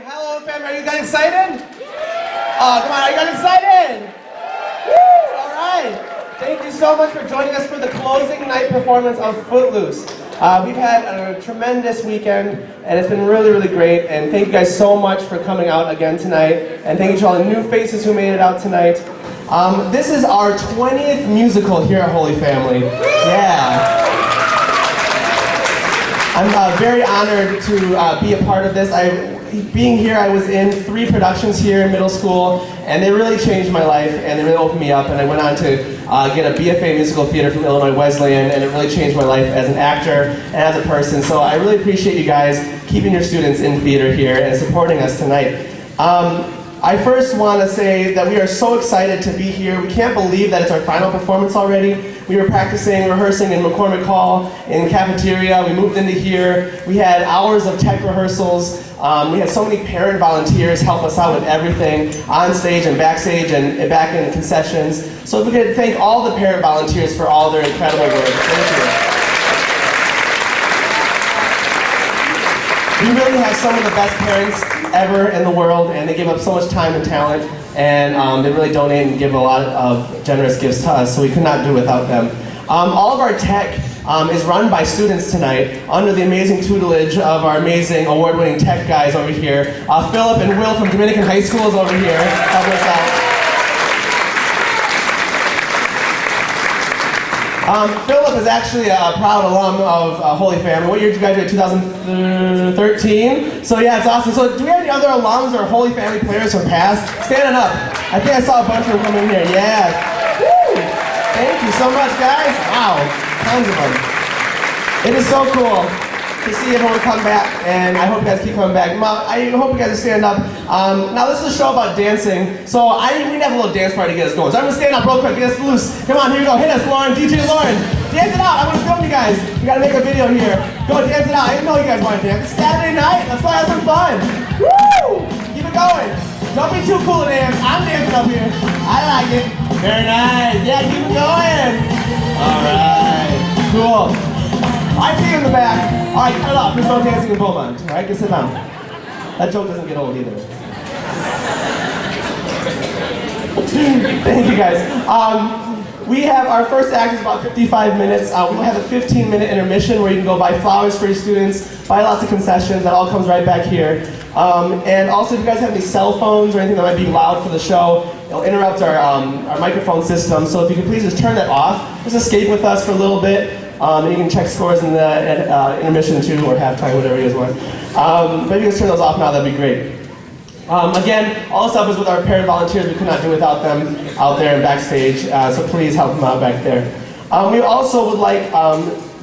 Hello, fam. Are you guys excited? Oh, come on. Are you guys excited? Woo! All right. Thank you so much for joining us for the closing night performance of Footloose. We've had a tremendous weekend, and it's been really, really great. And thank you guys so much for coming out again tonight. And thank you to all the new faces who made it out tonight. This is our 20th musical here at Holy Family. Yeah. I'm very honored to be a part of this. Being here, I was in 3 productions here in middle school, and they really changed my life, and they really opened me up, and I went on to get a BFA in musical theater from Illinois Wesleyan, and it really changed my life as an actor and as a person. So I really appreciate you guys keeping your students in theater here and supporting us tonight. I first want to say that we are so excited to be here. We can't believe that it's our final performance already. We were practicing, rehearsing in McCormick Hall, in the cafeteria. We moved into here. We had hours of tech rehearsals. We had so many parent volunteers help us out with everything, on stage and backstage and back in the concessions. So if we could thank all the parent volunteers for all their incredible work. Thank you. We really have some of the best parents ever in the world, and they give up so much time and talent, and they really donate and give a lot of generous gifts to us, so we could not do without them. All of our tech is run by students tonight under the amazing tutelage of our amazing award-winning tech guys over here. Philip and Will from Dominican High School is over here helping us out. Philip is actually a proud alum of Holy Family. What year did you graduate? 2013? So yeah, it's awesome. So do we have any other alums or Holy Family players from past? Standing up. I think I saw a bunch of them come in here. Yeah. Woo! Thank you so much, guys. Wow. Tons of them. It is so cool to see everyone come back, and I hope you guys keep coming back. I hope you guys will stand up. Now this is a show about dancing, so we need to have a little dance party to get us going. So I'm going to stand up real quick, get us loose. Come on, here we go. Hit us, Lauren, DJ Lauren. Dance it out. I want to film you guys. We got to make a video here. Go dance it out. I didn't know you guys want to dance. It's Saturday night. Let's go have some fun. Woo! Keep it going. Don't be too cool to dance. I'm dancing up here. I like it. Very nice. Yeah, keep it going. All right. Cool. I see you in the back. All right, cut it off. There's no dancing in Beaumont. All right, get sit down. That joke doesn't get old either. Thank you, guys. We have our first act is about 55 minutes. We'll have a 15-minute intermission where you can go buy flowers for your students, buy lots of concessions. That all comes right back here. And also, if you guys have any cell phones or anything that might be loud for the show, it'll interrupt our microphone system. So if you could please just turn that off. Just escape with us for a little bit. And you can check scores in the intermission too, or halftime, whatever you guys want. But if you guys turn those off now, that'd be great. Again, all this stuff is with our parent volunteers. We could not do without them out there and backstage, so please help them out back there. We also would like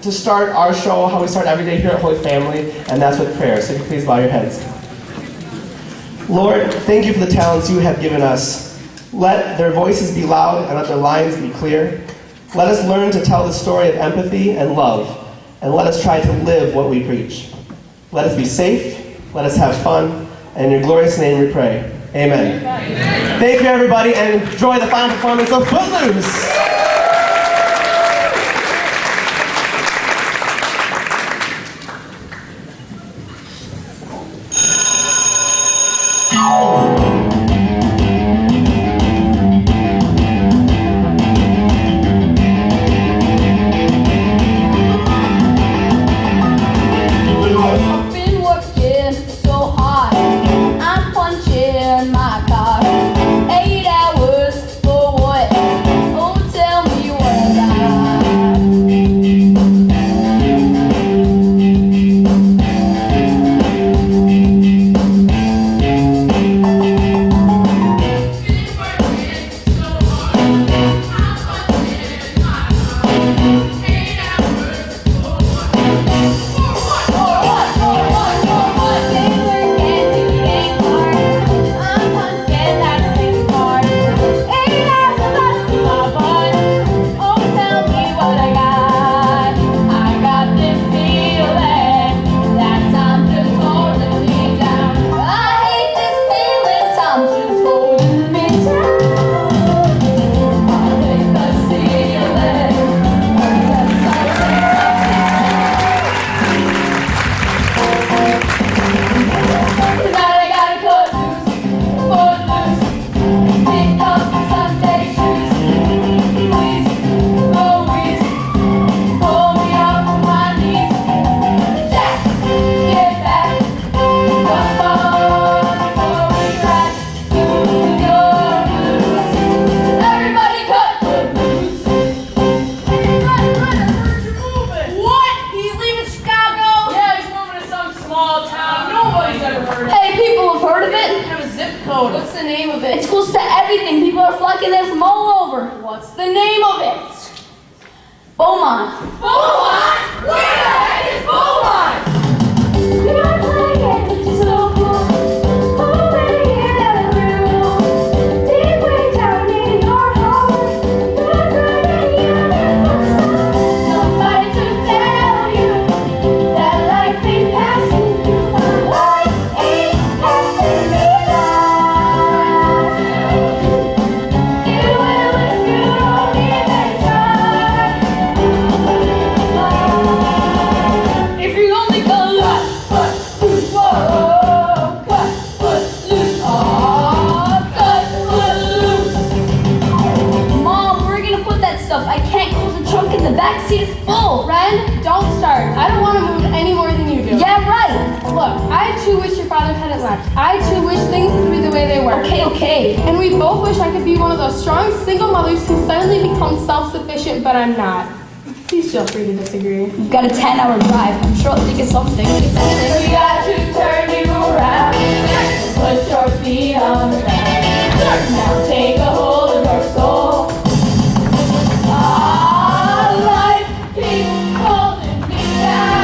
to start our show how we start every day here at Holy Family, and that's with prayer. So if you please bow your heads. Lord, thank you for the talents you have given us. Let their voices be loud and let their lines be clear. Let us learn to tell the story of empathy and love, and let us try to live what we preach. Let us be safe, let us have fun, and in your glorious name we pray. Amen. Amen. Thank you, everybody, and enjoy the final performance of Footloose. My car, 8 hours for what? Hotel heard of it? I have a zip code. What's the name of it? It's close to everything. People are flocking there from all over. What's the name of it? Beaumont. Beaumont? Where the heck is Beaumont? We are playing so cool. Over here at the room. Deep way down in your heart. Not running out of stop. Somebody to tell you that life ain't passing you by. Life ain't passing me by. It will if you don't even try. If you only go cut, loose, whoa, cut, loose, cut, loose. Mom, where are you gonna put that stuff? I can't close the trunk and the back seat is full. Ren, don't start. I don't want to move any more than you do. Yeah, right. Look, I too wish your father hadn't left. I too wish things could be the way they were. Okay. And we both wish I could be one of those strong single mothers who suddenly become self-sufficient, but I'm not. Please feel free to disagree. We've got a 10-hour drive. I'm sure I'll think of something. We got to turn you around. Put your feet on the ground. Now take a hold of your soul. Life keeps holding me down.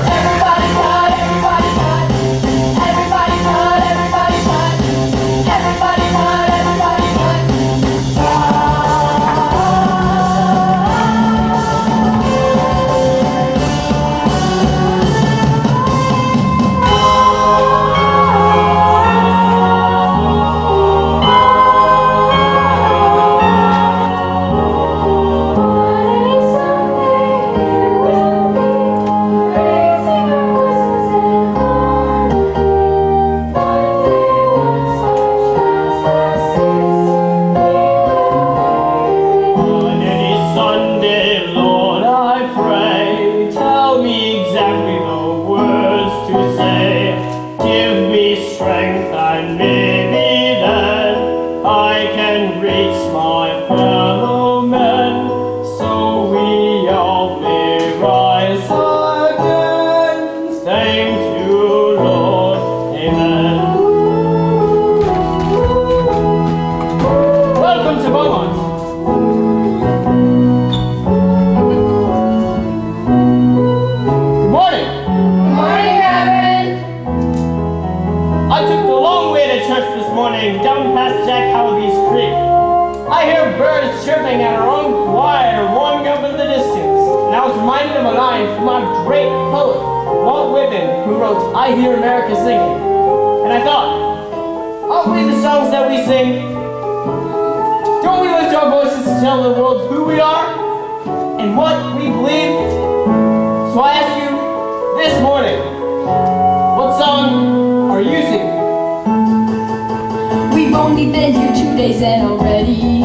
Everybody cut, everybody cut. Everybody cut, everybody cut. Everybody cut, everybody cut. On any Sunday, Lord, I pray, tell me exactly the words to say. Give me strength, and maybe then I can reach my fellow men, so we all may rise again. Thank you, Lord. Amen. Welcome to Beaumont. Good morning. Morning, Reverend. I took the long way to church this morning, down past Jack Hallaby's creek. I hear birds chirping and our own choir warming up in the distance. And I was reminded of a line from our great poet, Walt Whitman, who wrote, "I hear America singing." And I thought, aren't we the songs that we sing? Don't we lift our voices to tell the world who we are and what we believe? So I ask you this morning, what song are you singing? We've only been here 2 days and already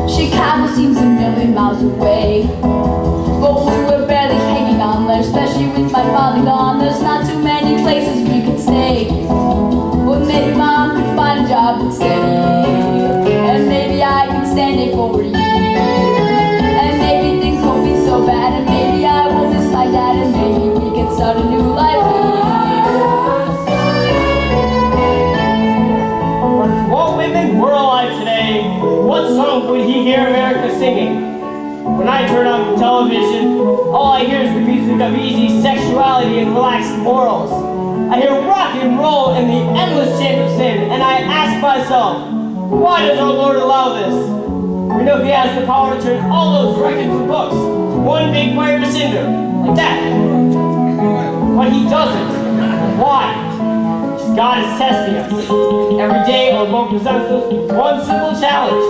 Chicago seems a million miles away. But we were barely hanging on there, especially with my father gone. There's not too many places we could stay. But maybe Mom could find a job that's steady, and maybe I could stand it for a year. And maybe things won't be so bad, and maybe I will miss my dad, and maybe we can start a new life here. But if Walt Whitman were alive today, what song would he hear America singing? When I turn on the television, all I hear is the music of easy sexuality and relaxed morals. I hear rock and roll and the endless chant of sin, and I ask myself, why does our Lord allow this? We know He has the power to turn all those records and books to one big fire cinder, like that. But He doesn't. Why? Because God is testing us. Every day our Lord presents us with one simple challenge.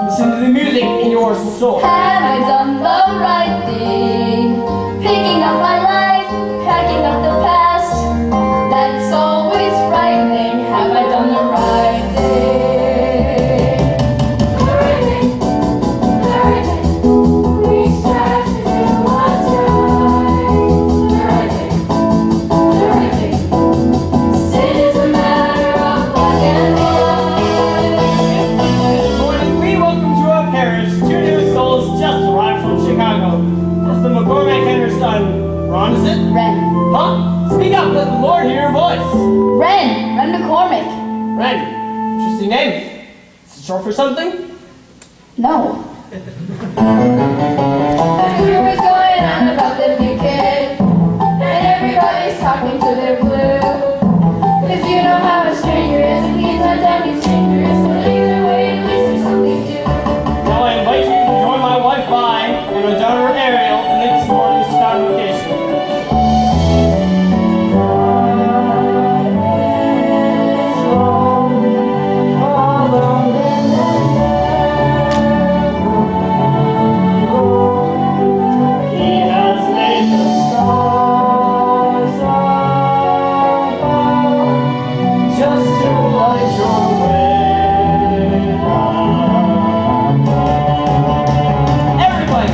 Listen to the music in your soul. Have I done the right thing? Picking up my life, packing up the past. That's always frightening. Have I done the right thing? The right thing, the right thing. We strive to do what's right. The right thing, the right thing. Sin is a matter of black and white. This morning we welcome to our parish 2 new souls just arrived from Chicago. That's the McCormack and her son, Ron Speak up, let the Lord hear your voice. Ren McCormick. Ren, interesting name. Is it short for something? No. Rumors going on about the new kid, and everybody's talking to their blue. 'Cause you know how a stranger is, and he's not done being dangerous. But either way, at least there's something new. Now I invite you to join my wife Vi and my daughter Ariel in this morning's convocation. He has made the stars above just to light your way. Everybody!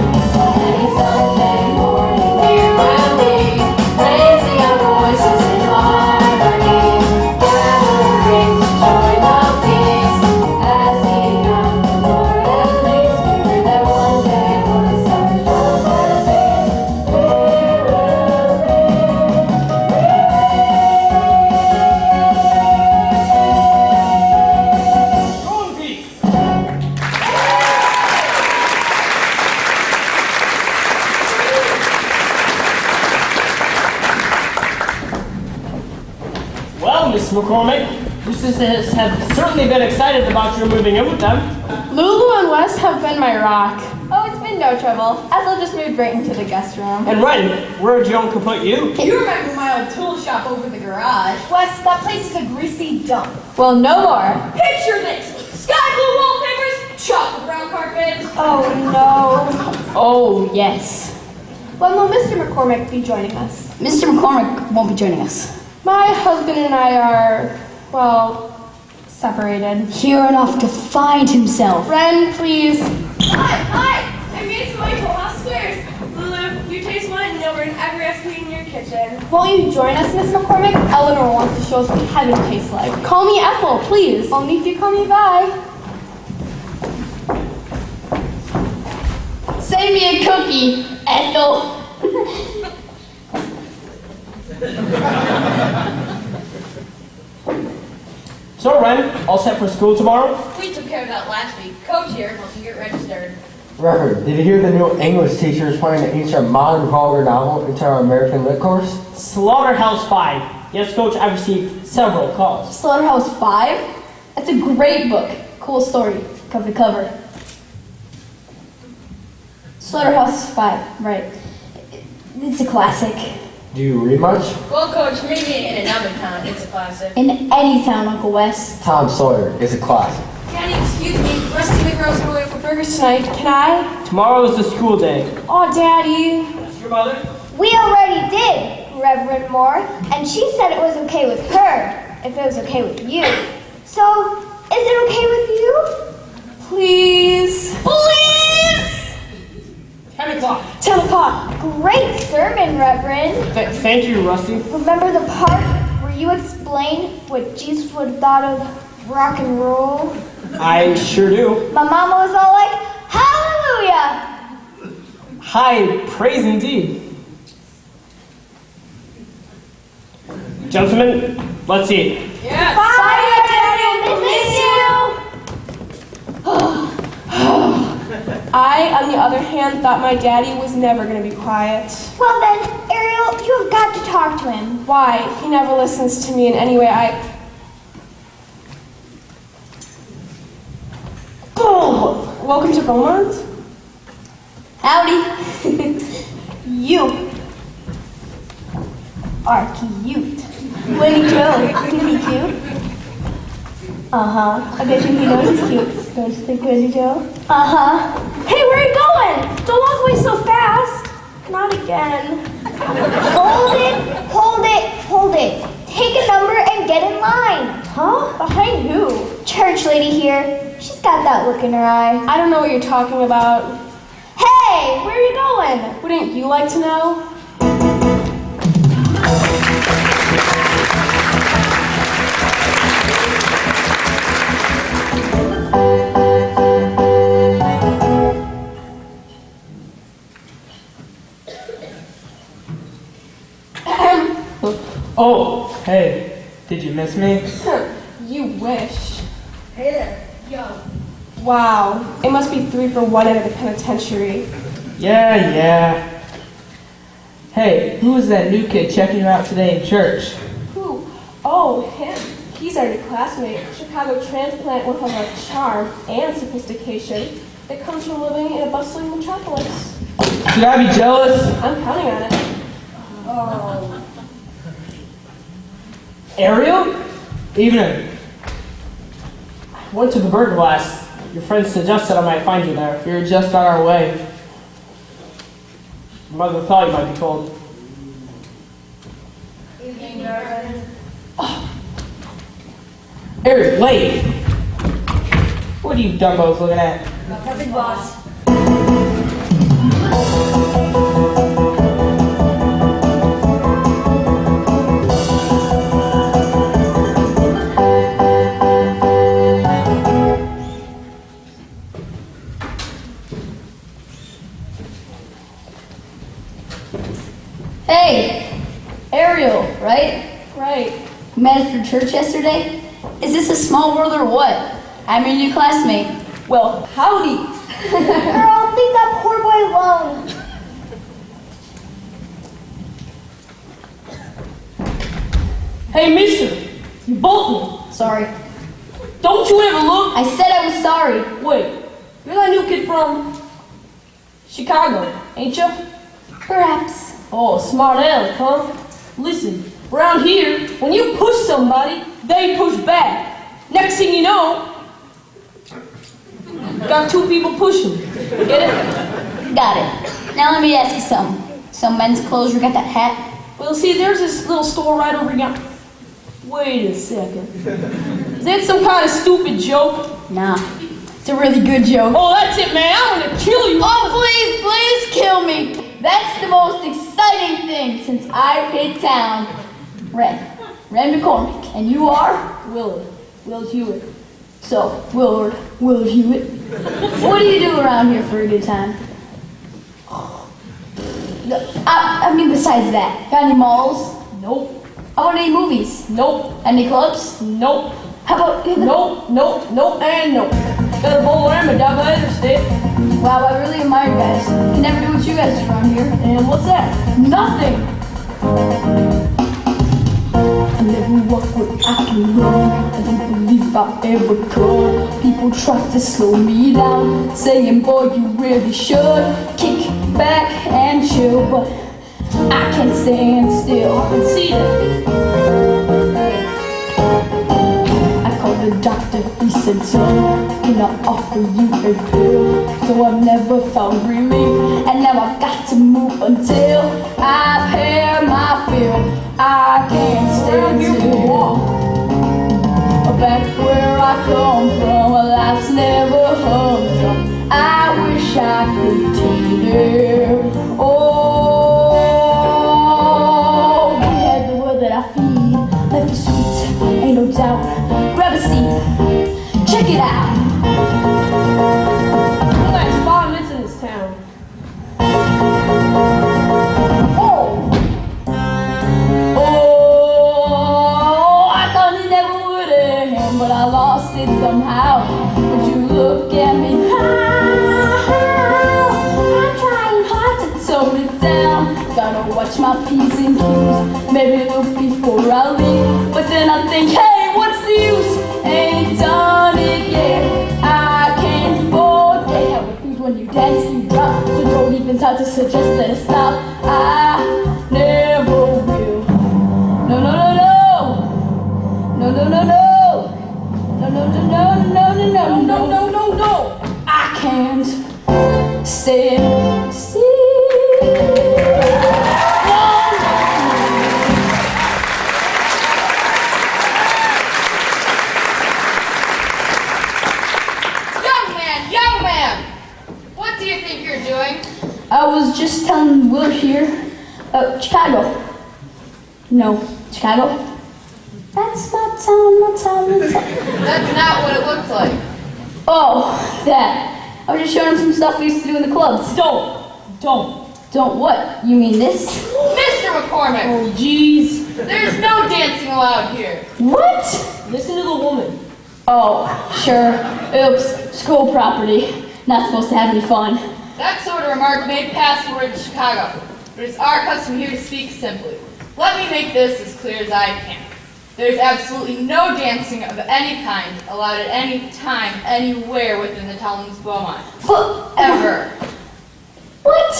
Sunday morning, here we'll be, raising our voices in harmony, gathering to join the peace, asking out the Lord at least. We pray that one day when the sun shines our face, we will Go in peace! Well, Miss McCormick, your sisters have certainly been excited about your moving in with them. Lulu and Wes have been my rock. Oh, it's been no trouble. Ethel just moved right into the guest room. And Ren, where'd your uncle put you? You remember my old tool shop over the garage? Wes, that place is a greasy dump. Well, no more. Picture this! Sky blue wallpapers, chocolate brown carpet. Oh no. Oh, yes. When will Mr. McCormick be joining us? Mr. McCormick won't be joining us. My husband and I are, well, separated. He ran off to find himself. Ren, please. Hi! I made some Whitehall squares. Lulu, you taste mine and you'll learn every recipe in your kitchen. Won't you join us, Miss McCormick? Eleanor wants to show us what heaven tastes like. Call me Ethel, please. Only if you call me Vi. Save me a cookie, Ethel. So Ren, all set for school tomorrow? We took care of that last week. Coach here helped you get registered. Reverend, did you hear the new English teacher is planning to insert modern vulgar novel into our American Lit course? Slaughterhouse 5. Yes, Coach, I've received several calls. Slaughterhouse 5? That's a great book. Cool story. Cover to cover. Slaughterhouse 5, right. It's a classic. Do you read much? Well, Coach, maybe in another town it's a classic. In any town, Uncle Wes. Tom Sawyer is a classic. Daddy, excuse me. Rusty and the girls are going for Burgers tonight, can I? Tomorrow is the school day. Oh, Daddy. Ask your mother. We already did, Reverend Moore, and she said it was okay with her, if it was okay with you. So, is it okay with you? Please. Please! 10 o'clock. 10 o'clock. Great sermon, Reverend. Thank you, Rusty. Remember the part where you explained what Jesus would have thought of rock and roll? I sure do. My mama was all like, hallelujah! High praise indeed. Gentlemen, let's see. Yes. Bye, Daddy! Miss you! I, on the other hand, thought my daddy was never going to be quiet. Well then, Ariel, you have got to talk to him. Why? He never listens to me in any way. Oh, welcome to Beaumont. Howdy. You are cute. Winnie Joe, isn't he cute? Uh-huh. I bet you he knows he's cute. Don't you think, Winnie Joe? Uh-huh. Hey, where are you going? Don't walk away so fast. Not again. Hold it, hold it, hold it. Take a number and get in line. Huh? Behind who? Church lady here. She's got that look in her eye. I don't know what you're talking about. Hey, where are you going? Wouldn't you like to know? Oh, hey, did you miss me? You wish. Hey there. Yo. Wow, it must be 3 for 1 out of the penitentiary. Yeah. Hey, who was that new kid checking you out today in church? Who? Oh, him. He's our new classmate. Chicago transplant with a charm and sophistication that comes from living in a bustling metropolis. Should I be jealous? I'm counting on it. Oh. Ariel? Evening. I went to the bird glass. Your friend suggested I might find you there. We were just on our way. Mother thought you might be cold. Evening, Garden. Ariel, wait! What are you dumbos looking at? Nothing, boss. Hey, Ariel, right? Right. Met after church yesterday? Is this a small world or what? I'm your new classmate. Well, howdy. Girl, leave that poor boy alone. Hey, mister! You both me! Sorry. Don't you ever look? I said I was sorry. Wait, you're that new kid from Chicago, ain't you? Perhaps. Oh, smart aleck, huh? Listen, around here, when you push somebody, they push back. Next thing you know, got 2 people pushing. Get it? Got it. Now let me ask you something. Some men's clothes, you got that hat? Well, see, there's this little store right over here. Wait a second. Is that some kind of stupid joke? Nah. It's a really good joke. Oh, that's it, man. I'm gonna kill you. Oh, please kill me. That's the most exciting thing since I've hit town. Ren McCormick. And you are? Willard Hewitt. So, Willard Hewitt. What do you do around here for a good time? I mean, besides that, got any malls? Nope. How about any movies? Nope. Any clubs? Nope. How about Nope, and nope. Got a bowl and a double-header stick. Wow, I really admire you guys. Can never do what you guys do around here. And what's that? Nothing. I never walk where I can run. I don't believe I ever could. People try to slow me down, saying, boy, you really should kick back and chill, but I can't stand still. I can see that. I called the doctor, he said, son, can I offer you a pill? So I've never found relief, and now I've got to move until I pay my bill. I can't stand still. Back where I come from, life's never humdrum. I wish I could take it. Oh, we had the world that I feed. Life is sweet, ain't no doubt. Grab a seat, check it out. The last 5 minutes in this town. But I lost it somehow. Would you look at me? I'm trying hard to tone it down. Gotta watch my P's and Q's. Maybe look before I leave. But then I think, hey, what's the use? Ain't done it yet. I can't forget how it feels when you dance, you drop. So don't even try to suggest that it stop. I never will. No, no, no, no. No, no, no, no. No, no, no, no, no, no, no. I can't stand still. Young man, what do you think you're doing? I was just telling Will here, Chicago. No, Chicago. That's my town, my town, my town. That's not what it looks like. Oh, that. I was just showing him some stuff we used to do in the clubs. Don't. Don't what? You mean this? Mr. McCormick. Oh, jeez. There's no dancing allowed here. What? Listen to the woman. Oh, sure. Oops. School property. Not supposed to have any fun. That sort of remark may pass for in Chicago, but it's our custom here to speak simply. Let me make this as clear as I can. There's absolutely no dancing of any kind allowed at any time, anywhere within the town of Beaumont. Ever. What?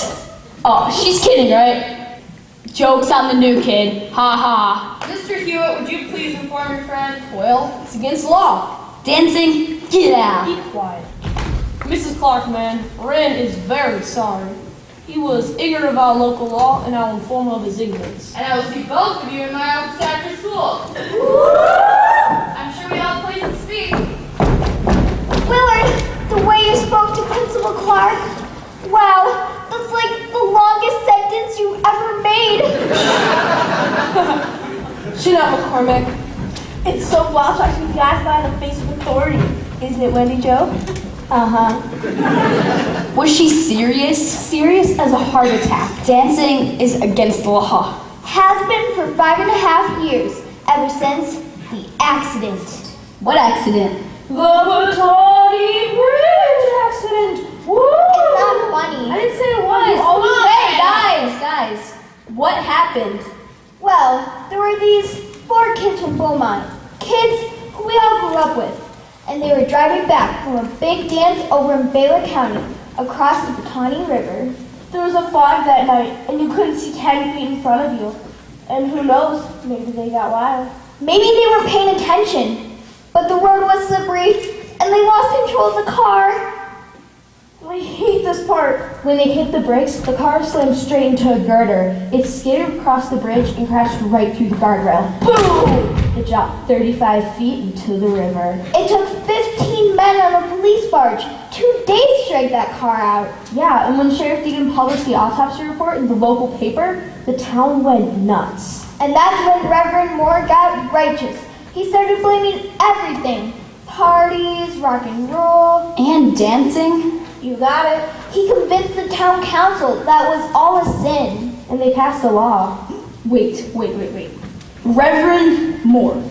Oh, she's kidding, right? Joke's on the new kid. Ha ha. Mr. Hewitt, would you please inform your friend? Well, it's against the law. Dancing? Get out. Keep quiet. Mrs. Clark, man, Wren is very sorry. He was ignorant of our local law, and I will inform him of his ignorance. And I will see both of you in my office after school. I'm sure we all please to speak. Willard, the way you spoke to Principal Clark, wow, that's like the longest sentence you ever made. Shut up, McCormick. It's so wild to actually gaslight by the face of authority, isn't it, Wendy Jo? Uh-huh. Was she serious? Serious as a heart attack. Dancing is against the law. Has been for 5.5 years, ever since the accident. What accident? The Batati Bridge accident. Woo! It's not funny. I didn't say it was. Hey, guys. What happened? Well, there were these 4 kids from Beaumont, kids who we all grew up with, and they were driving back from a big dance over in Baylor County, across the Batani River. There was a fog that night, and you couldn't see 10 feet in front of you. And who knows, maybe they got wild. Maybe they were paying attention, but the road was slippery, and they lost control of the car. I hate this part. When they hit the brakes, the car slammed straight into a girder. It skidded across the bridge and crashed right through the guardrail. Boom! It dropped 35 feet into the river. It took 15 men on a police barge 2 days to drag that car out. Yeah, and when Sheriff Deegan published the autopsy report in the local paper, the town went nuts. And that's when Reverend Moore got righteous. He started blaming everything. Parties, rock and roll. And dancing? You got it. He convinced the town council that was all a sin. And they passed a law. Wait. Reverend Moore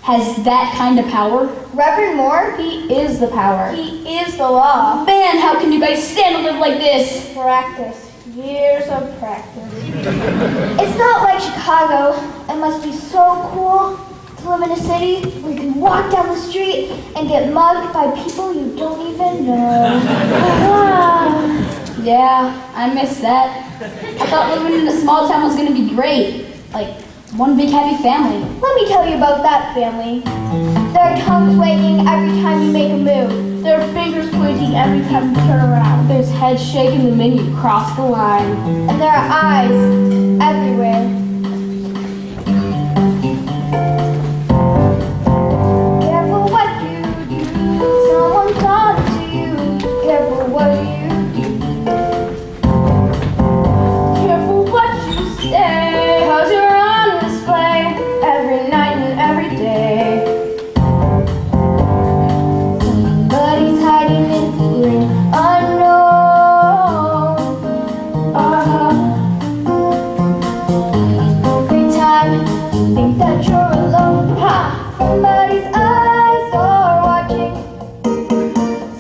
has that kind of power? Reverend Moore? He is the power. He is the law. Man, how can you guys stand to live like this? Practice. Years of practice. It's not like Chicago. It must be so cool to live in a city where you can walk down the street and get mugged by people you don't even know. Yeah, I miss that. I thought living in a small town was gonna be great. Like, one big happy family. Let me tell you about that family. Their tongues wagging every time you make a move. Their fingers pointing every time you turn around. There's heads shaking the minute you cross the line. And there are eyes everywhere. Careful what you do. Someone's on to you. Careful what you do. Careful what you say. 'Cause you're on display every night and every day. Somebody's hiding in the green unknown. Every time you think that you're alone, somebody's eyes are watching.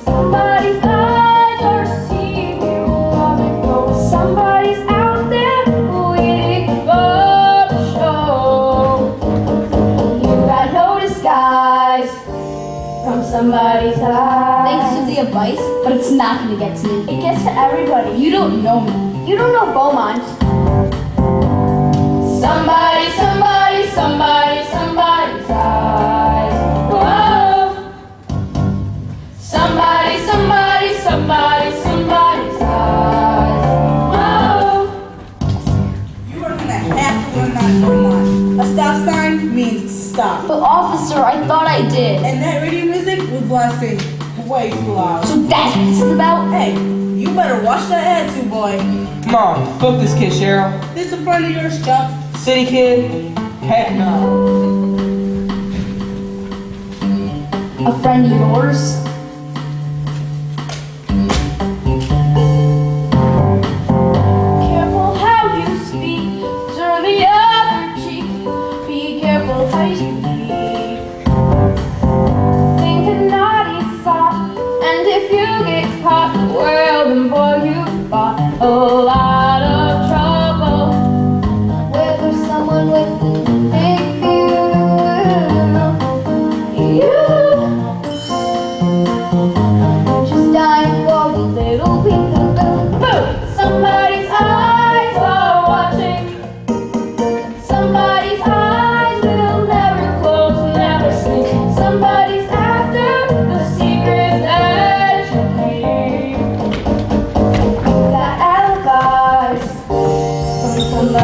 Somebody's eyes are seeing you come and go. Somebody's out there waiting for the show. You got no disguise from somebody's eyes. Thanks for the advice, but it's not gonna get to me. It gets to everybody. You don't know me. You don't know Beaumont. Somebody's eyes. Whoa. Somebody's eyes. Whoa. You are gonna have to learn that Beaumont. A stop sign means stop. But officer, I thought I did. And that radio music was blasting way too loud. So that's what this is about? Hey, you better watch that attitude, boy. Mom, fuck this kid, Cheryl. This a friend of yours, Chuck. City kid? Heck no. A friend of yours? Careful how you speak.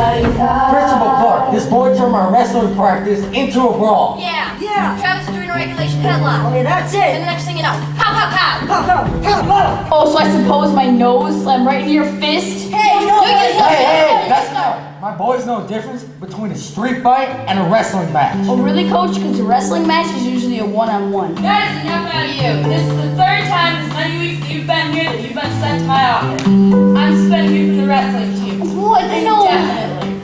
somebody's eyes. Principal Clark, this boy turned my wrestling practice into a brawl. Yeah. Yeah. Travis is doing a regulation headlock. Okay, that's And it. the next thing you know, pow, pow, pow. Pop, pop, pop, pop. Oh, so I suppose my nose slammed right into your fist? Hey, no, Hey, that's not. My boys know the difference between a street fight and a wrestling match. Oh, really, Coach? Because a wrestling match is usually a one-on-one. That is enough out of you. This is the third time in as many weeks that you've been here that you've been sent to my office. I'm suspending you from the wrestling team. What? No. Indefinitely.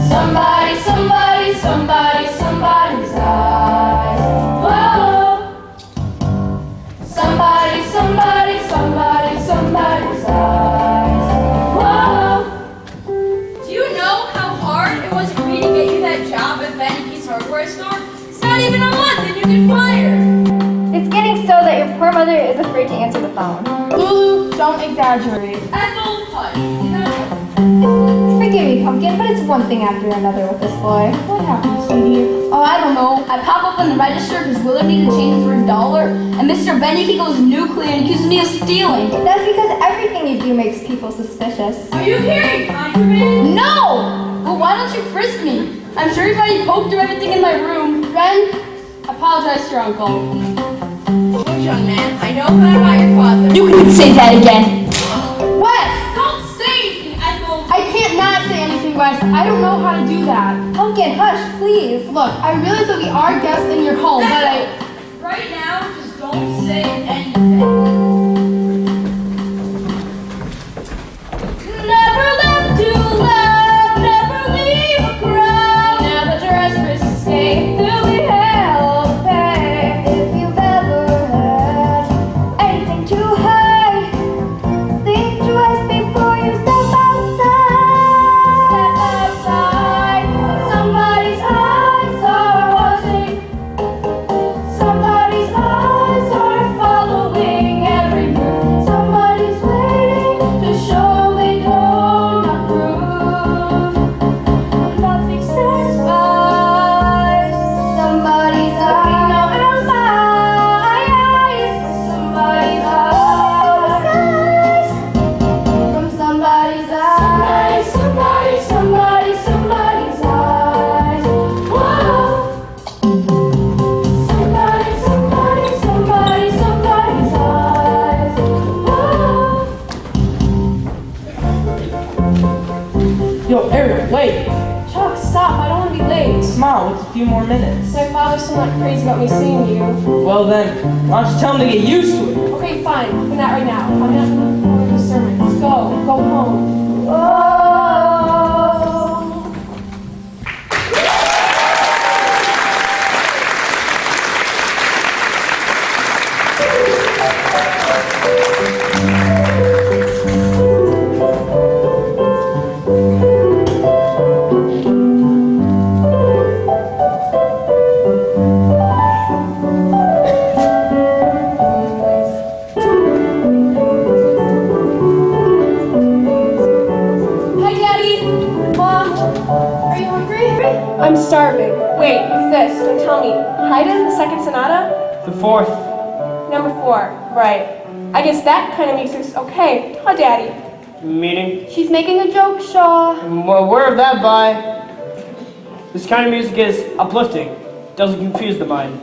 Somebody, somebody, somebody, somebody's eyes. Whoa. Somebody, somebody, somebody, somebody's eyes. Whoa. Do you know how hard it was for me to get you that job at Benny's hardware store? It's not even a month and you get fired. It's getting so that your poor mother is afraid to answer the phone. Lulu, don't exaggerate. Ethel, hush. No. Forgive me, Pumpkin, but it's one thing after another with this boy. What happened, sweetie? Oh, I don't know. I pop up on the register because Willard needed to change for $1, and Mr. Benny goes nuclear and accuses me of stealing. That's because everything you do makes people suspicious. Are you hearing contraband? No! Well, why don't you frisk me? I'm sure you've already poked through everything in my room. Ren, apologize to your uncle. Look, young man, I know better about your father. You can say that again. Wes! Don't say anything, Ethel. I can't not say anything, Wes. I don't know how to do that. Pumpkin, hush, please. Look, I realize that we are guests in your home, but Right now, just don't say anything. Never live to love, never leave a crowd. now that your express escape, there'll be hell to pay. If you've ever heard anything too high, think twice before you step outside. Step outside. Somebody's eyes are watching. Somebody's eyes are following every move. Somebody's waiting to show they don't approve. Nothing satisfies. Somebody's eyes. Somebody's eyes. From somebody's eyes. Somebody's eyes. Whoa. Somebody's eyes. Whoa. Yo, Eric, wait. Chuck, stop. I don't want to be late. Come on, it's a few more minutes. My father's still not crazy about me seeing you. Well then, why don't you tell him to get used to it? Okay, fine, but not right now. I'm gonna have to look forward to the sermon. Let's go home. Whoa. Hi, Daddy. Mom, are you hungry? I'm starving. Wait, what's this? Don't tell me. Haydn, the second sonata? The fourth. Number 4. Right. I guess that kind of music's okay. Huh, Daddy? Meaning? She's making a joke, Shaw. Well, where of that by? This kind of music is uplifting. Doesn't confuse the mind.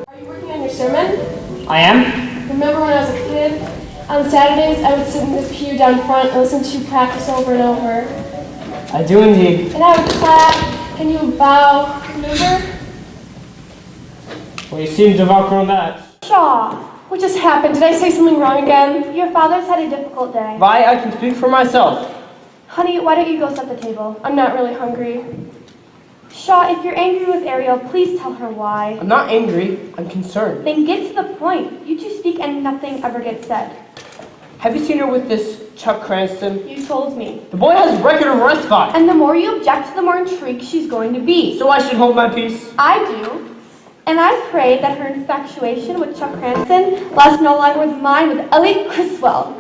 Are you working on your sermon? I am? Remember when I was a kid? On Saturdays, I would sit in the pew down front and listen to you practice over and over. I do indeed. And I would clap, and you would bow. Remember? Well, you seem to have outgrown that. Shaw, what just happened? Did I say something wrong again? Your father's had a difficult day. Vi, I can speak for myself. Honey, why don't you go set the table? I'm not really hungry. Shaw, if you're angry with Ariel, please tell her why. I'm not angry. I'm concerned. Then get to the point. You two speak and nothing ever gets said. Have you seen her with this Chuck Cranston? You told me. The boy has a record of arrest fine. And the more you object, the more intrigued she's going to be. So I should hold my peace? I do. And I pray that her infatuation with Chuck Cranston lasts no longer with mine with Elliot Criswell.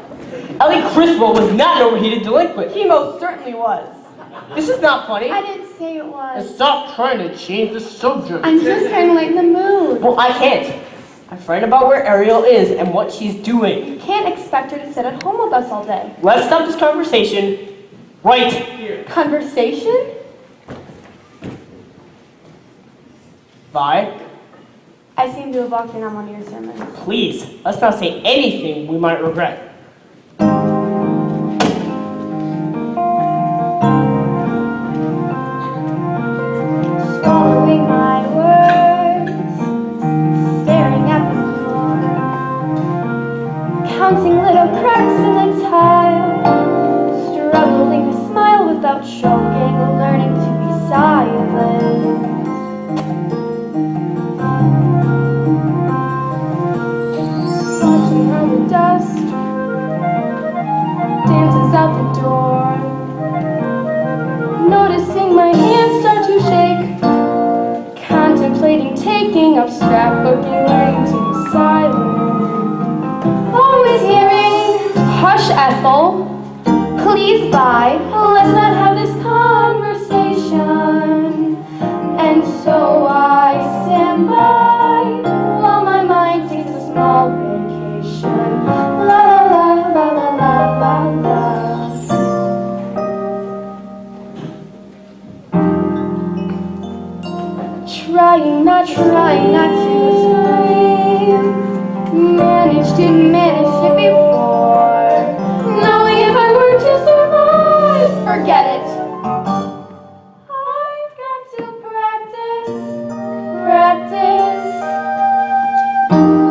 Ellie Criswell was not an overheated delinquent. He most certainly was. This is not funny. I didn't say it was. And stop trying to change the subject. I'm just trying to lighten the mood. Well, I can't. I've read about where Ariel is and what she's doing. Can't expect her to sit at home with us all day. Let's stop this conversation right here. Conversation? Vi, I seem to have walked in on one of your sermons. please, let's not say anything we might regret. Swallowing my words, staring at the floor, counting little cracks in the tile, struggling to smile without choking, learning to be silent. Watching how the dust dances out the door, noticing my hands start to shake, contemplating taking up scrapbooking, learning to be silent. Always hearing, hush Ethel, please bye, let's not have this conversation. And so I stand by while my mind takes a small vacation. La la la la la la la. Trying not to manage to manage it before, knowing if I were to survive, forget it. I've got to practice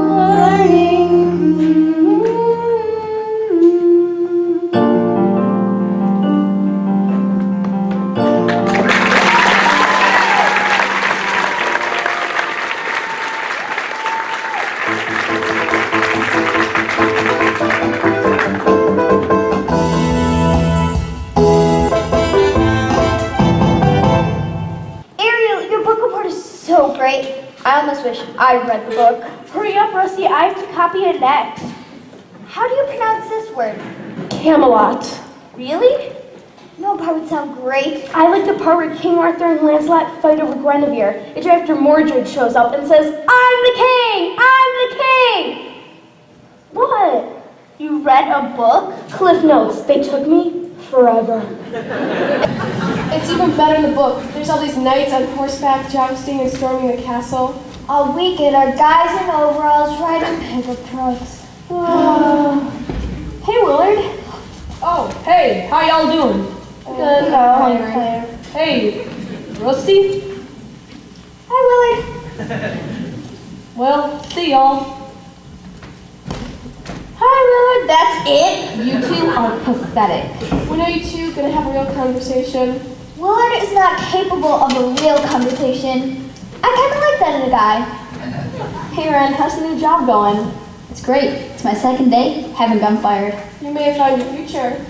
learning. Ariel, your book report is so great. I almost wish I'd read the book. Hurry up, Rusty. I have to copy it next. How do you pronounce this word? Camelot. Really? No, part would sound great. I like the part where King Arthur and Lancelot fight over Guinevere. It's right after Mordred shows up and says, I'm the king! I'm the king! What? You read a book? Cliff Notes. They took me forever. It's even better in the book. There's all these knights on horseback jousting and storming the castle. All weekend are guys in overalls riding pickup trucks. Hey, Willard. Oh, hey, how y'all doing? Good. Hungry. Hey, Rusty? Hi, Willard. Well, see y'all. Hi, Willard. That's it? You two are pathetic. When are you two gonna have a real conversation? Willard is not capable of a real conversation. I kind of like that in a guy. Hey Ren, how's the new job going? It's great. It's my second day. Haven't gotten fired. You may have found your future.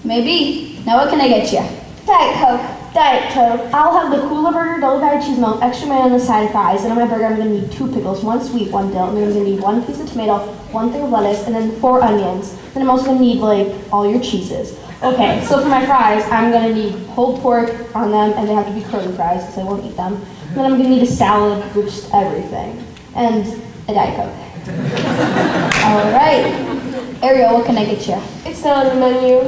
Maybe. Now what can I get you? Diet Coke. Diet Coke. I'll have the cooler burger, double patty cheese melt, extra mayo on the side of fries, and on my burger I'm gonna need 2 pickles, 1 sweet, 1 dill, and then I'm gonna need 1 piece of tomato, 1 thing of lettuce, and then 4 onions. Then I'm also gonna need like all your cheeses. Okay, so for my fries, I'm gonna need pulled pork on them, and they have to be curly fries because I won't eat them. And then I'm gonna need a salad with just everything, and a Diet Coke. All right. Ariel, what can I get you? It's not on the menu.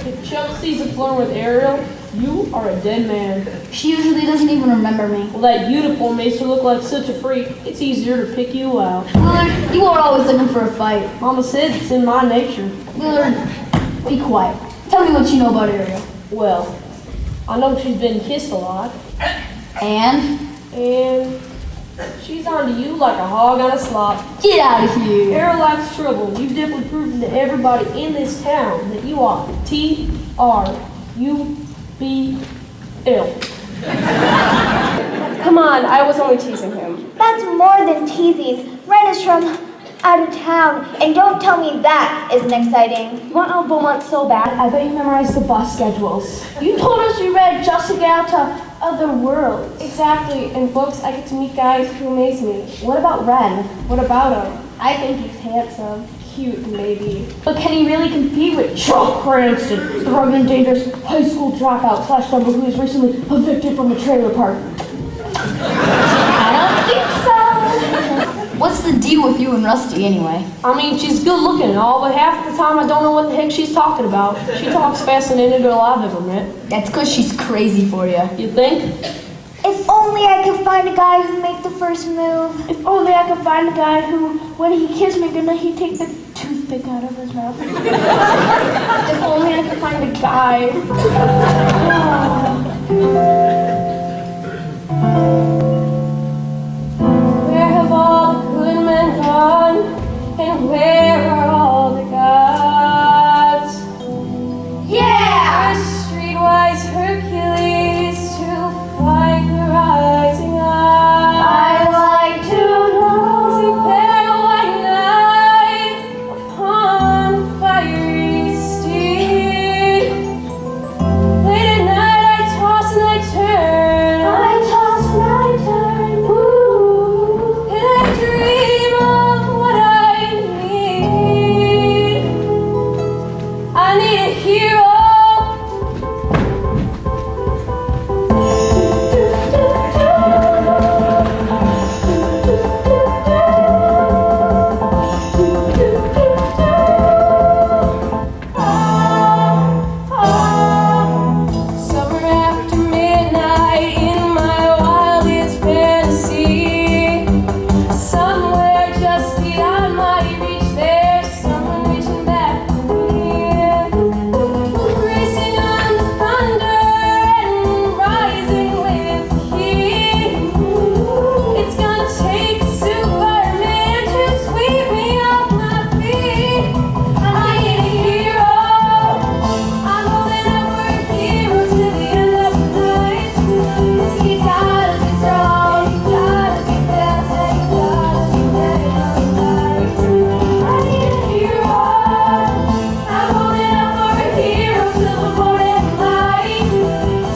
If Chelsea's a flirt with Ariel, you are a dead man. She usually doesn't even remember me. Well, that uniform makes her look like such a freak. It's easier to pick you out. Willard, you are always looking for a fight. Mama says it's in my nature. Willard, be quiet. Tell me what you know about Ariel. Well, I know she's been kissed a lot. And? And she's onto you like a hog on a slop. Get out of here. Ariel likes trouble. You've definitely proven to everybody in this town that you are T-R-U-B-L. Come on, I was only teasing him. That's more than teasing. Ren is from out of town, and don't tell me that isn't exciting. You want Old Beaumont so bad, I bet you memorized the bus schedules. You told us you read just to get out to other worlds. Exactly. In books, I get to meet guys who amaze me. What about Ren? What about him? I think he's handsome. Cute, maybe. But can he really compete with Chuck Cranston, the rugged and dangerous high school dropout / member who was recently evicted from a trailer park? I don't think What's the deal with you and Rusty anyway? I mean, she's good looking and all, but half the time I don't know what the heck she's talking about. She talks faster than any girl I've ever met. That's because she's crazy for you. You think? If only I could find a guy who'd make the first move. If only I could find a guy who, when he kissed me goodnight, he'd take the toothpick out of his mouth. If only I could find a guy. Where have all the good men gone? And where are all the gods? Yeah! Where's the streetwise Hercules to fight the rising eye? I'd like to know. Is he pale white knight upon fiery steed? Late at night I toss and I turn. I toss and I turn. Ooh. And I dream of what I need. I need a hero. Summer after midnight in my wildest fantasy. Somewhere just beyond my reach, there's someone reaching back for me. Racing on the thunder and rising with heat. It's gonna take Superman to sweep me off my feet. I need a hero. I'm holding out for a hero till the end of the night. He's gotta be strong, he's gotta be fast, and he's gotta be ready for the fight. I need a hero. I'm holding out for a hero till the morning light.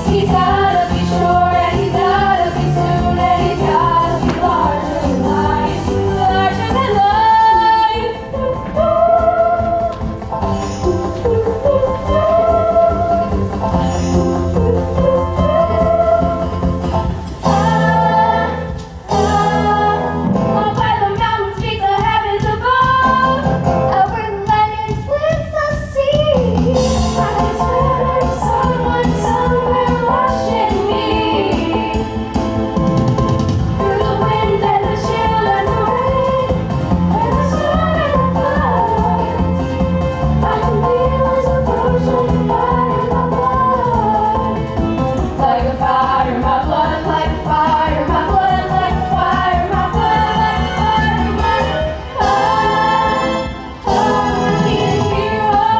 He's gotta be sure and he's gotta be soon and he's gotta be larger than life, larger than life. Up by the mountains, beneath the heavens above, Over the land and splits the sea. I swear there's someone somewhere watching me. Through the wind and the chill and the rain, and the sun and the floods, I can feel his approaching fire in my blood. Like a fire in my blood, like a fire in my blood, like a fire in my blood, like a fire in my blood. I need a hero.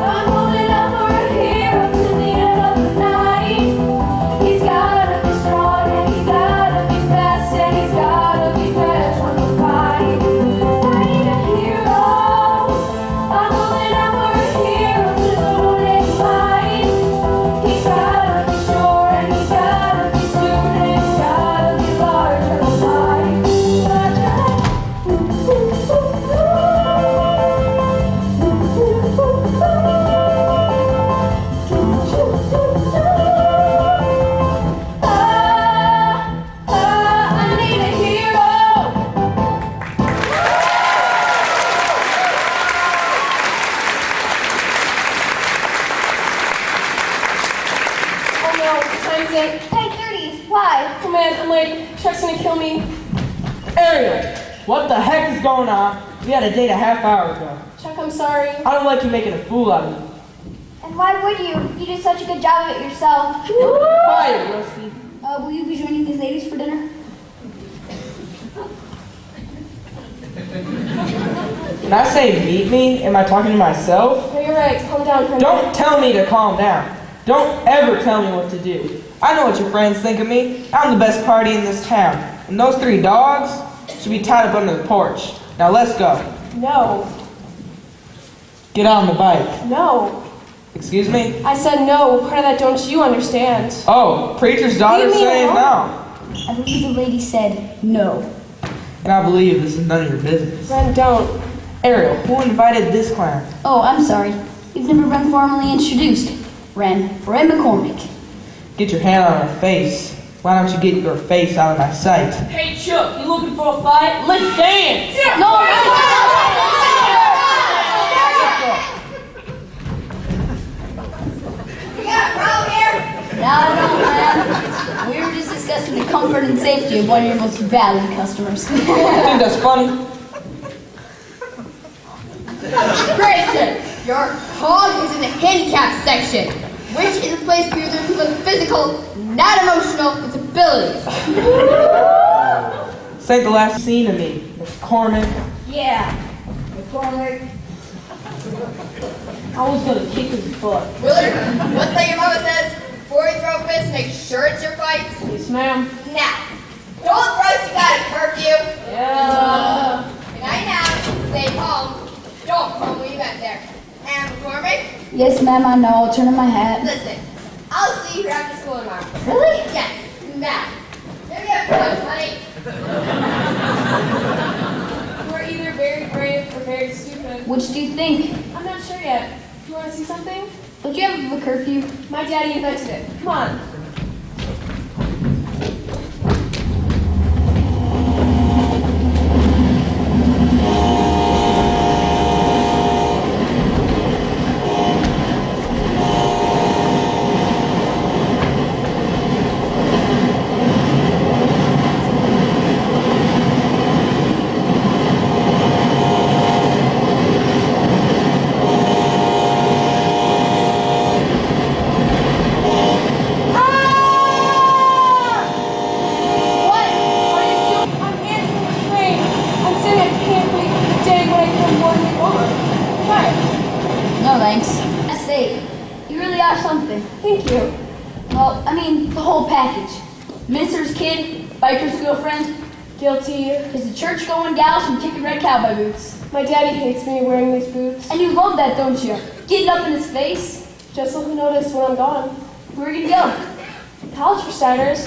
I'm holding out for a hero till the end of the night. He's gotta be strong and he's gotta be fast and he's gotta be fresh from the fight. I need a hero. I'm holding out for a hero till the morning light. He's gotta be sure and he's gotta be soon and he's gotta be larger than life, larger than I need a hero. Oh no, time's it. Hey, 30s, why? Oh man, I'm late. Chuck's gonna kill me. Ariel, what the heck is going on? We had a date a half hour ago. Chuck, I'm sorry. I don't like you making a fool out of me. And why would you? You did such a good job of it yourself. Quiet, Rusty. Will you be joining these ladies for dinner? Did I say meet me? Am I talking to myself? No, you're right. Calm down, honey. Don't tell me to calm down. Don't ever tell me what to do. I know what your friends think of me. I'm the best party in this town. And those 3 dogs should be tied up under the porch. Now let's go. No. Get on the bike. No. Excuse me? I said no. Part of that don't you understand? Oh, preacher's daughter You mean saying what? no. I believe the lady said no. And I believe this is none of your business. Ren, don't. Ariel, who invited this clown? Oh, I'm sorry. You've never been formally introduced. Ren McCormick. Get your hand on her face. Why don't you get your face out of my sight? Hey Chuck, you looking for a fight? Let's dance! No, You got a problem here? no, man. We were just discussing the comfort and safety of one of your most valued customers. I think that's funny. Grayson, your hog is in the handicap section, which is a place for users with physical, not emotional disabilities. This ain't the last scene of me, Miss Corman. Yeah, McCormick. I was gonna kick his butt. Willard, what's that your mama says? Before you throw a fist, make sure it's your fight. Yes, ma'am. Now, don't rush, you got a curfew. Yeah. Good night now, stay home. Don't come when you get there. And McCormick, Yes, ma'am, I know. I'll turn on my hat. listen, I'll see you here after school tomorrow. Really? Yes, now. Maybe have fun, honey. We're either very brave or very stupid. Which do you think? I'm not sure yet. You want to see something? Don't you have a curfew? My daddy invented it. Come on. No, thanks. That's it. You really are something. Thank you. Well, I mean, the whole package. Minister's kid, biker's girlfriend. Guilty. Is the church-going gal from kicking red cowboy boots. My daddy hates me wearing these boots. And you love that, don't you? Getting up in his face. Just let me notice when I'm gone. Where are you gonna go? College for starters.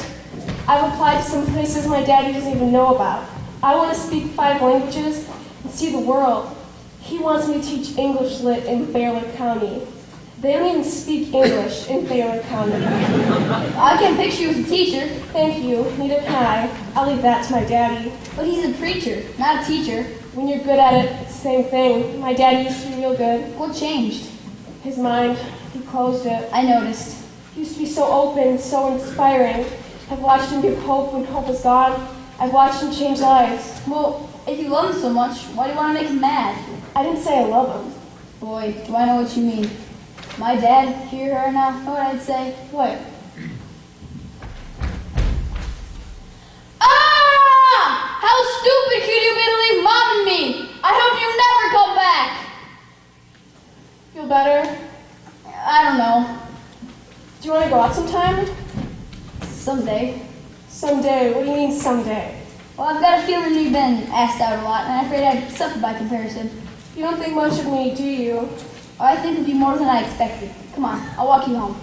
I've applied to some places my daddy doesn't even know about. I want to speak 5 languages and see the world. He wants me to teach English Lit in Baylor County. They don't even speak English in Baylor County. I can picture you as a teacher. Thank you, neither can I. I'll leave that to my daddy. But he's a preacher, not a teacher. When you're good at it, it's the same thing. My daddy used to be real good. What changed? His mind, he closed it. I noticed. He used to be so open, so inspiring. I've watched him give hope when hope is gone. I've watched him change lives. Well, if you love him so much, why do you want to make him mad? I didn't say I love him. Boy, do I know what you mean. My dad, hear her now, know what I'd say? What? Ah! How stupid could you be to leave Mom and me? I hope you never come back! Feel better? I don't know. Do you want to go out sometime? Someday. Someday. What do you mean someday? Well, I've got a feeling you've been asked out a lot, and I'm afraid I'd suffer by comparison. You don't think much of me, do you? I think of you more than I expected. Come on, I'll walk you home.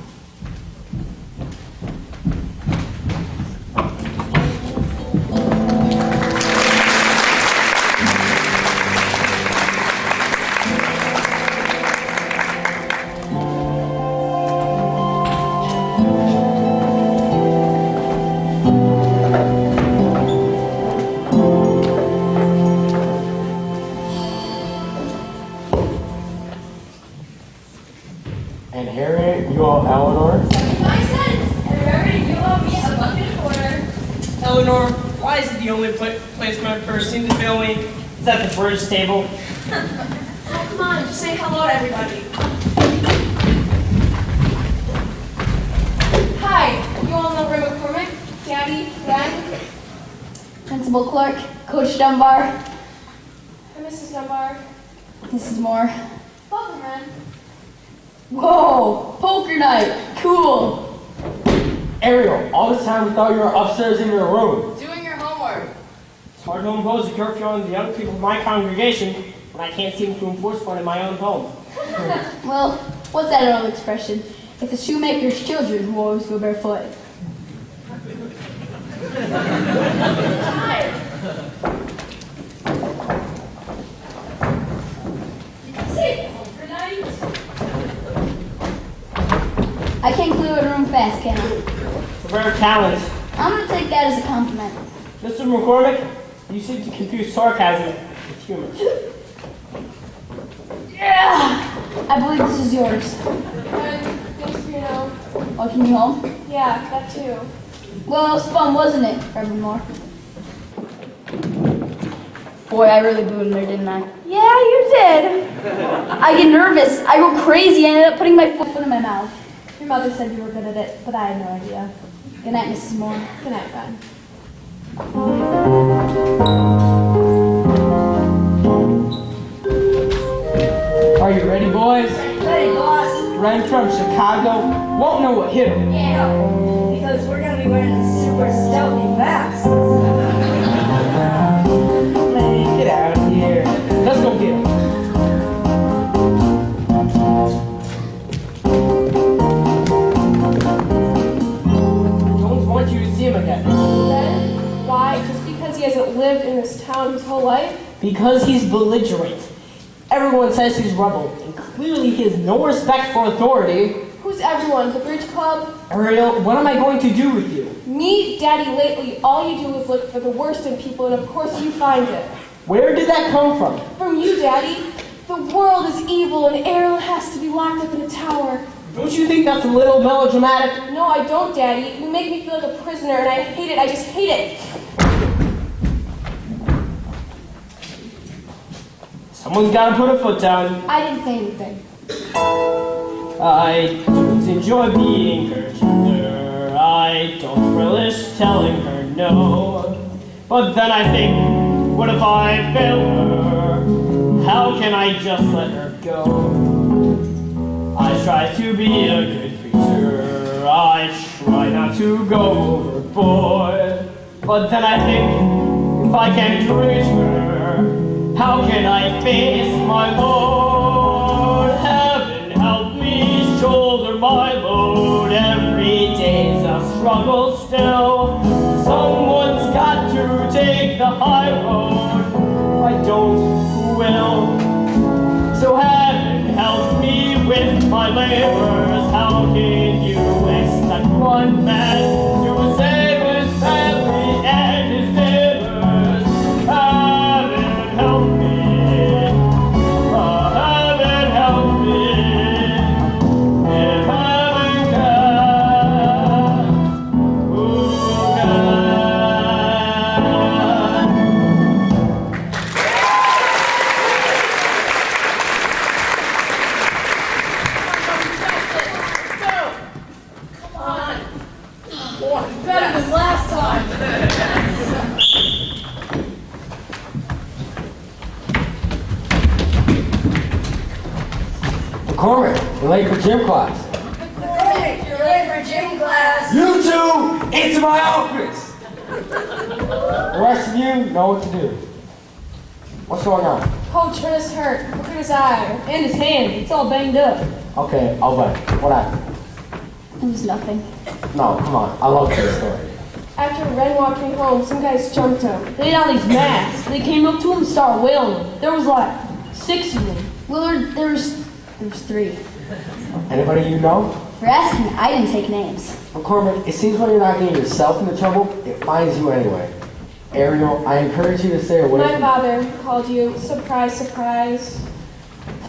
And Harriet, you all Eleanor? 75 cents. And remember to give up me a bucket of quarter. Eleanor, why is it the only place my purse seems to fail me? Is at the bridge table. Oh, come on, just say hello to everybody. Hi, you all know Ray McCormick, Daddy, Glenn, Principal Clark, Coach Dunbar, and Mrs. Dunbar. Mrs. Moore. Welcome, man. Whoa, poker night, cool. Ariel, all this time we thought you were upstairs in your room. Doing your homework. It's hard to impose a curfew on the young people of my congregation when I can't seem to enforce one in my own home. Well, what's that old expression? It's the shoemaker's children who always go barefoot. I can't clear a room fast, can I? It's a rare talent. I'm gonna take that as a compliment. Mr. McCormick, you seem to confuse sarcasm with humor. Yeah! I believe this is yours. Thanks for your help. Walking you home? Yeah, that too. Well, it was fun, wasn't it, Reverend Moore? Boy, I really booed in there, didn't I? Yeah, you did. I get nervous. I go crazy. I ended up putting my foot in my mouth. Your mother said you were good at it, but I had no idea. Good night, Mrs. Moore. Good night, Fred. Are you ready, boys? Ready, boss? Ren from Chicago won't know what hit him. Yeah, because we're gonna be wearing these super stealthy masks. Man, get out of here. Let's go get him. Don't want you to see him again. Then, why? Just because he hasn't lived in this town his whole life? Because he's belligerent. Everyone says he's rebel, and clearly he has no respect for authority. Who's everyone? The Bridge Club? Ariel, what am I going to do with you? Me, Daddy, lately, all you do is look for the worst in people, and of course you find it. Where did that come from? From you, Daddy. The world is evil, and Ariel has to be locked up in a tower. Don't you think that's a little melodramatic? No, I don't, Daddy. You make me feel like a prisoner, and I hate it. I just hate it. Someone's got to put a foot down. I didn't say anything. I don't enjoy being her tutor. I don't relish telling her no. But then I think, what if I fail her? How can I just let her go? I try to be a good preacher. I try not to go overboard. But then I think, if I can't encourage her, how can I face my Lord? Heaven help me shoulder my load. Every day's a struggle still. Someone's got to take the high road. If I don't, who will? So heaven help me with my labors. How can you expect one man to save his family and his neighbors? Heaven help me. Heaven help me. If heaven can, who can? Better than last time. McCormick, you're late for gym class. Hey, you're late for gym class. You two, into my office! The rest of you know what to do. What's going on? Coach Trina's hurt. Look at his eye. And his hand. It's all banged up. Okay, I'll bet. What happened? It was nothing. No, come on. I love this story. After Ren walked me home, some guys jumped him. They had on these masks. They came up to him and started wailing him. There was like 6 of them. Well, there was 3. Anybody you know? For asking, I didn't take names. McCormick, it seems when you're not getting yourself into trouble, it finds you anyway. Ariel, I encourage you to stay away My from... father called you. Surprise, surprise.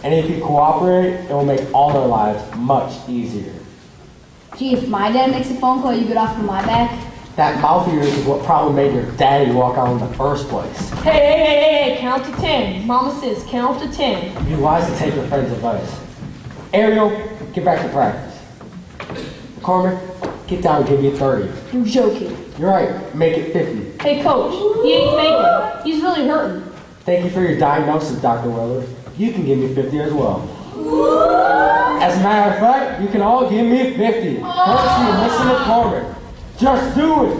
And if you cooperate, it will make all their lives much easier. Gee, if my dad makes a phone call, you get off of my back. That mouth of yours is what probably made your daddy walk out in the first place. Hey, count to 10. Mama says count to 10. You'd be wise to take your friend's advice. Ariel, get back to practice. McCormick, get down and give me 30. You're joking. You're right, make it 50. Hey, coach, he ain't faking. He's really hurting. Thank you for your diagnosis, Dr. Willard. You can give me 50 as well. As a matter of fact, you can all give me 50. First, you listen to McCormick. Just do it.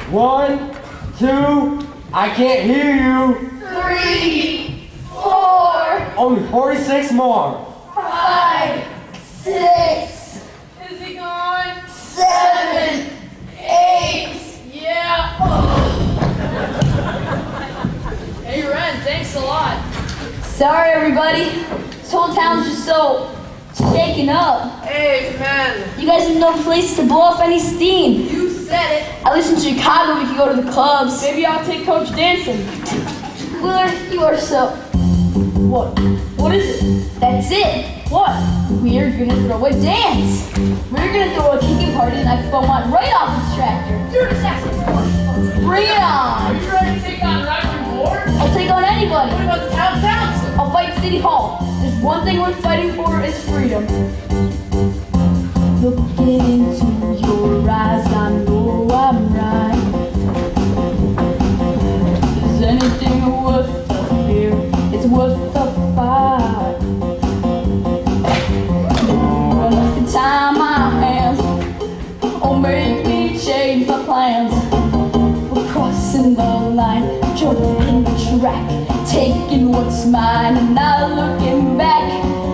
1, 2, I can't hear you. 3, 4, Only 46 more. 5, 6, Is he gone? 7, 8. Yeah. Hey, Ren, thanks a lot. Sorry, everybody. This whole town's just so shaken up. Hey, man. You guys have no place to blow off any steam. You said it. At least in Chicago we can go to the clubs. Maybe I'll take Coach dancing. Willard, you are so... What? What is it? That's it. What? We're gonna throw a dance. We're gonna throw a kicking party and I Beaumont right off this tractor. You're the saxophone. Bring it on. Are you ready to take on Roger Moore? I'll take on anybody. What about the town council? I'll fight City Hall. There's one thing worth fighting for, is freedom. Looking into your eyes, I know I'm right. Is anything worth the fear? It's worth the fight. Enough to tie my hands, or make me change my plans. We're crossing the line, jumping the track, taking what's mine and not looking back.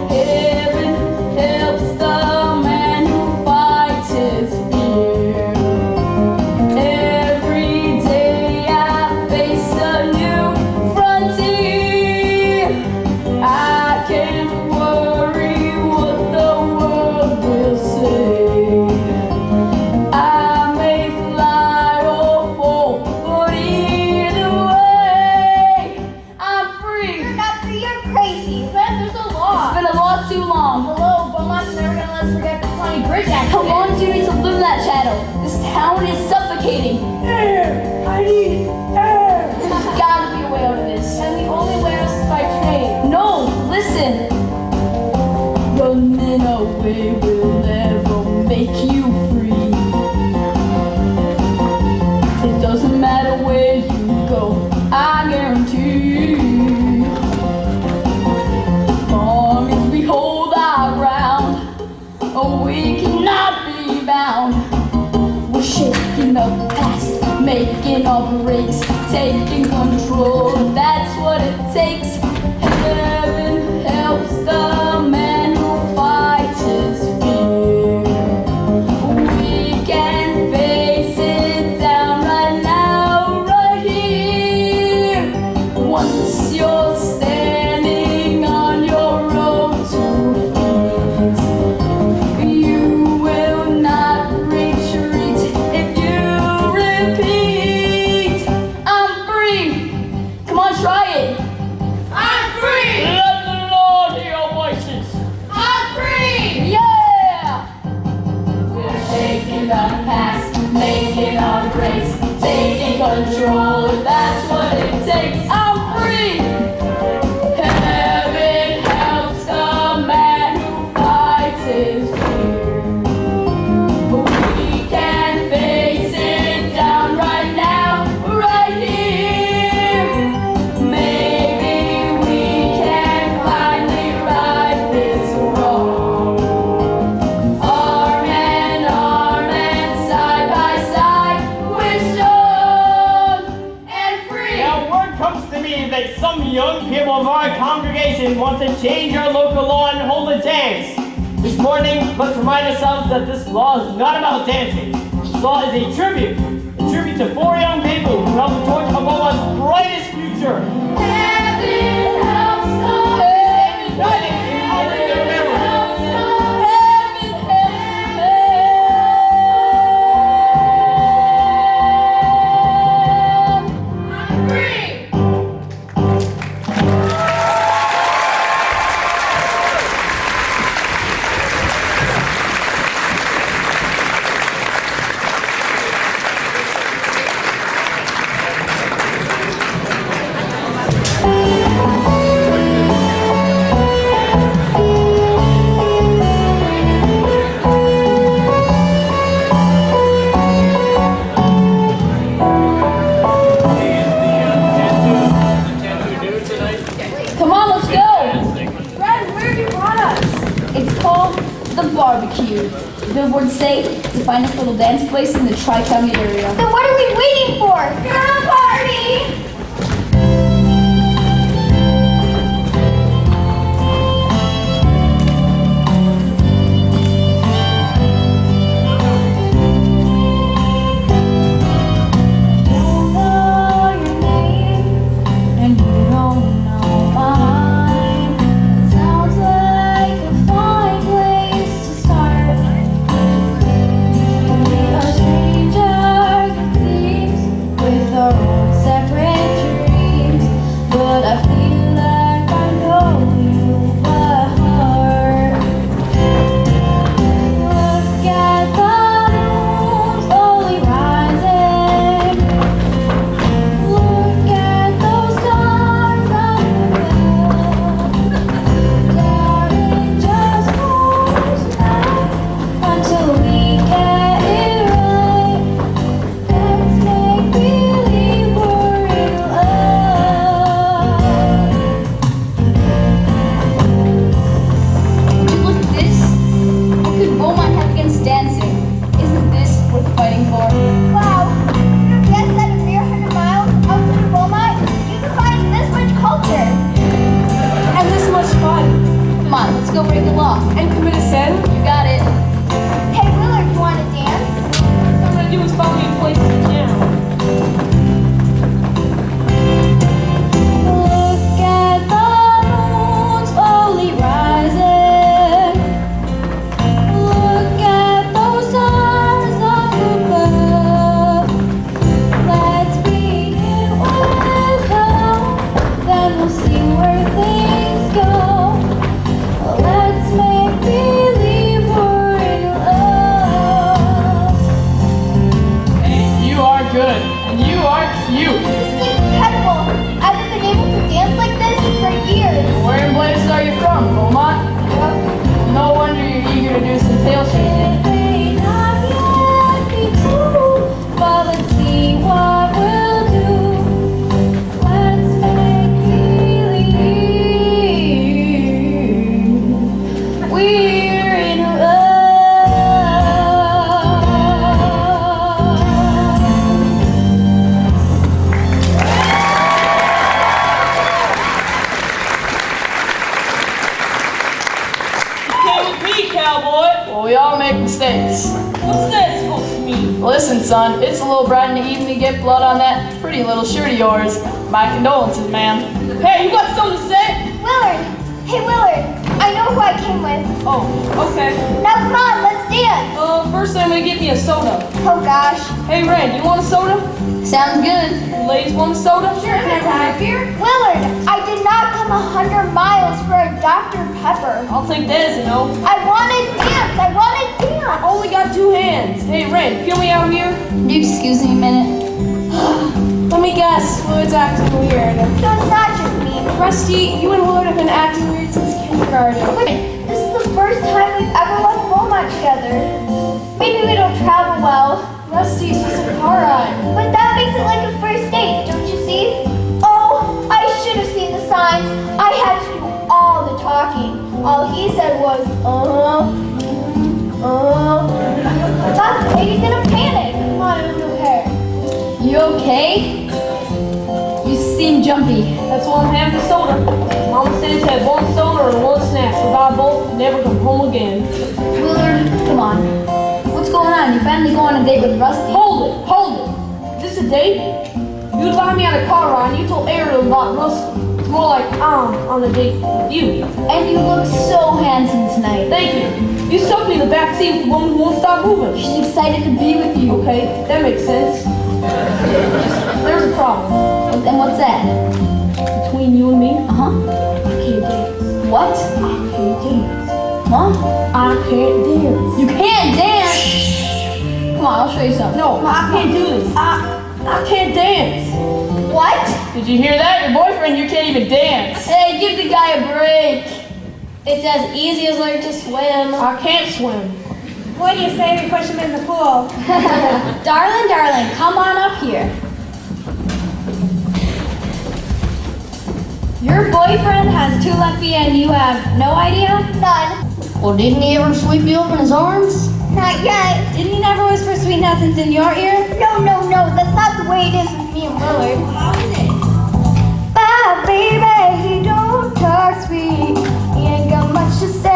Heaven helps the man who fights his fear. Every day I face a new frontier. I can't worry what the world will say. I may fly or fall, but either way, I'm free. You're not free, you're crazy. Man, there's a law. It's been a law too long. Hello, Beaumont's never gonna let us forget the Tony Bridge accident. How long do you need to live in that shadow? This town is suffocating. Air! I need air! There's gotta be a way out of this. And the only way is by train. No, listen. Running away will never make you free. It doesn't matter where you go, I guarantee. Long as we hold our ground, oh, we cannot be bound. We're shaking the past, making our breaks, taking control. That's what it takes. Heaven helps the man who fights his fear. We can face it down right now, right here. Once you're standing on your own 2 feet, you will not retreat if you repeat. I'm free. Come on, try it. I'm free! Let the Lord hear your voices. I'm free! Yeah! We're shaking the past, making our breaks, taking control. That's what it takes. I'm free. Heaven helps the man who fights his fear. We can face it down right now, right here. Maybe we can finally right this wrong. Arm in arm and side by side, we're strong and free. Now, word comes to me that some young people of our congregation want to change our local law and hold a dance. This morning, let's remind ourselves that this law is not about dancing. This law is a tribute to 4 young people who held the torch of Beaumont's brightest future. Heaven helps the United in honoring their memory. I'm free! Come on, let's go! Red, where do you want us? It's called The Barbecue. Billboards say it's the finest little dance place in the Tri-County area. Then what are we waiting for? Girl party! Don't know your name, and you don't know mine. Sounds like a fine place to start. We are strangers. sail season. May not yet be true, but let's see what we'll do. Let's make believe we're in love. Came with me, cowboy. Well, we all make mistakes. What's that supposed to mean? Listen, son, it's a little bright in the evening to get blood on that pretty little shirt of yours. My condolences, ma'am. Hey, you got something to say? Willard! Hey, Willard! I know who I came with. Oh, okay. Now come on, let's dance! First I'm gonna get me a soda. Oh gosh. Hey, Ren, you want a soda? Sounds good. Ladies want a soda? Sure, can I have a beer? Willard, I did not come 100 miles for a Dr. Pepper. I'll take that as a no. I want to dance! I want to dance! I only got 2 hands. Hey, Ren, feel me out here? Do you excuse me a minute? Let me guess, Willard's acting weird. So it's not just me. Rusty, you and Willard have been acting weird since kindergarten. Wait, this is the first time we've ever left Beaumont together. Maybe we don't travel well. Rusty, it's just a car ride. But that makes it like a first date, don't you see? Oh, I should have seen the signs. I had to do all the talking. All he said was, I thought the lady's in a panic. Come on, it was okay. You okay? You seem jumpy. That's why I'm having a soda. Mama says have 1 soda and 1 snack. Survive both, never come home again. Willard, come on. What's going on? You finally go on a date with Rusty? Hold it. Is this a date? You invited me on a car ride and you told Ariel about Rusty. It's more like I'm on a date with you. And you look so handsome tonight. Thank you. You stuck me in the back seat with the woman who won't stop moving. She's excited to be with you. Okay, that makes sense. There's a problem. And what's that? Between you and me, Uh-huh. I can't dance. What? I can't dance. Huh? I can't dance. You can't dance! Come on, I'll show you something. No, I can't do this. I can't dance. What? Did you hear that? Your boyfriend here can't even dance. Hey, give the guy a break. It's as easy as learning to swim. I can't swim. What do you say we push him in the pool? Darling, come on up here. Your boyfriend has 2 left feet and you have no idea? None. Well, didn't he ever sweep you up in his arms? Not yet. Didn't he never whisper sweet nothings in your ear? No. That's not the way it is with me and Willard. Bye, baby. He don't talk sweet. He ain't got much to say.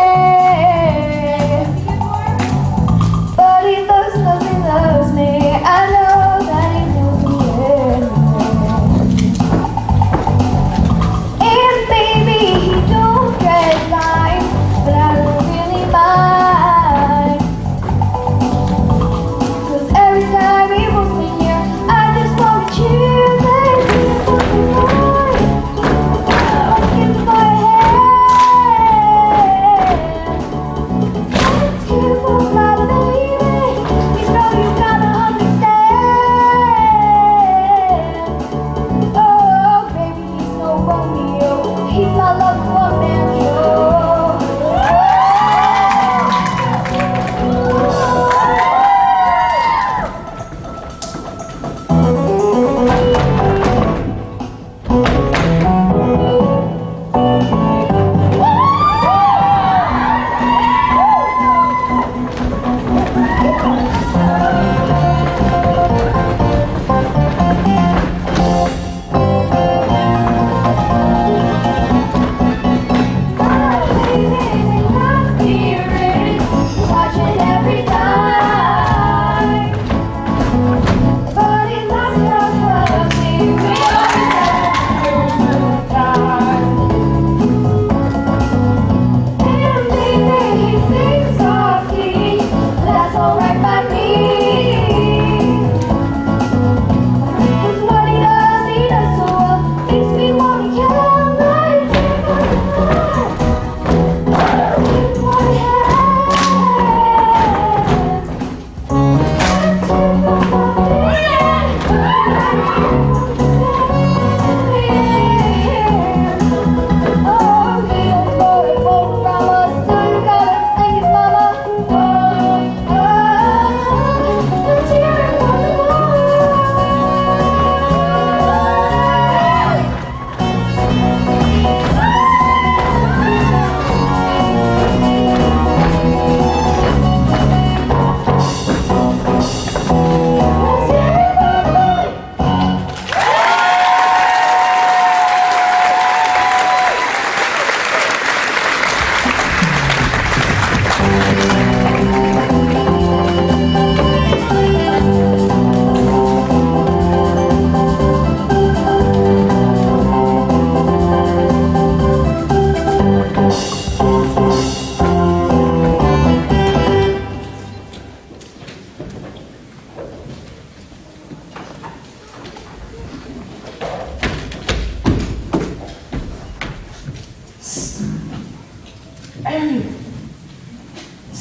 But he loves me. I know that he knows me anyway. And baby, he don't get line, but I don't really mind. 'Cause every time he moves me near, I just want to cheer, baby, it's something right. Up in my head.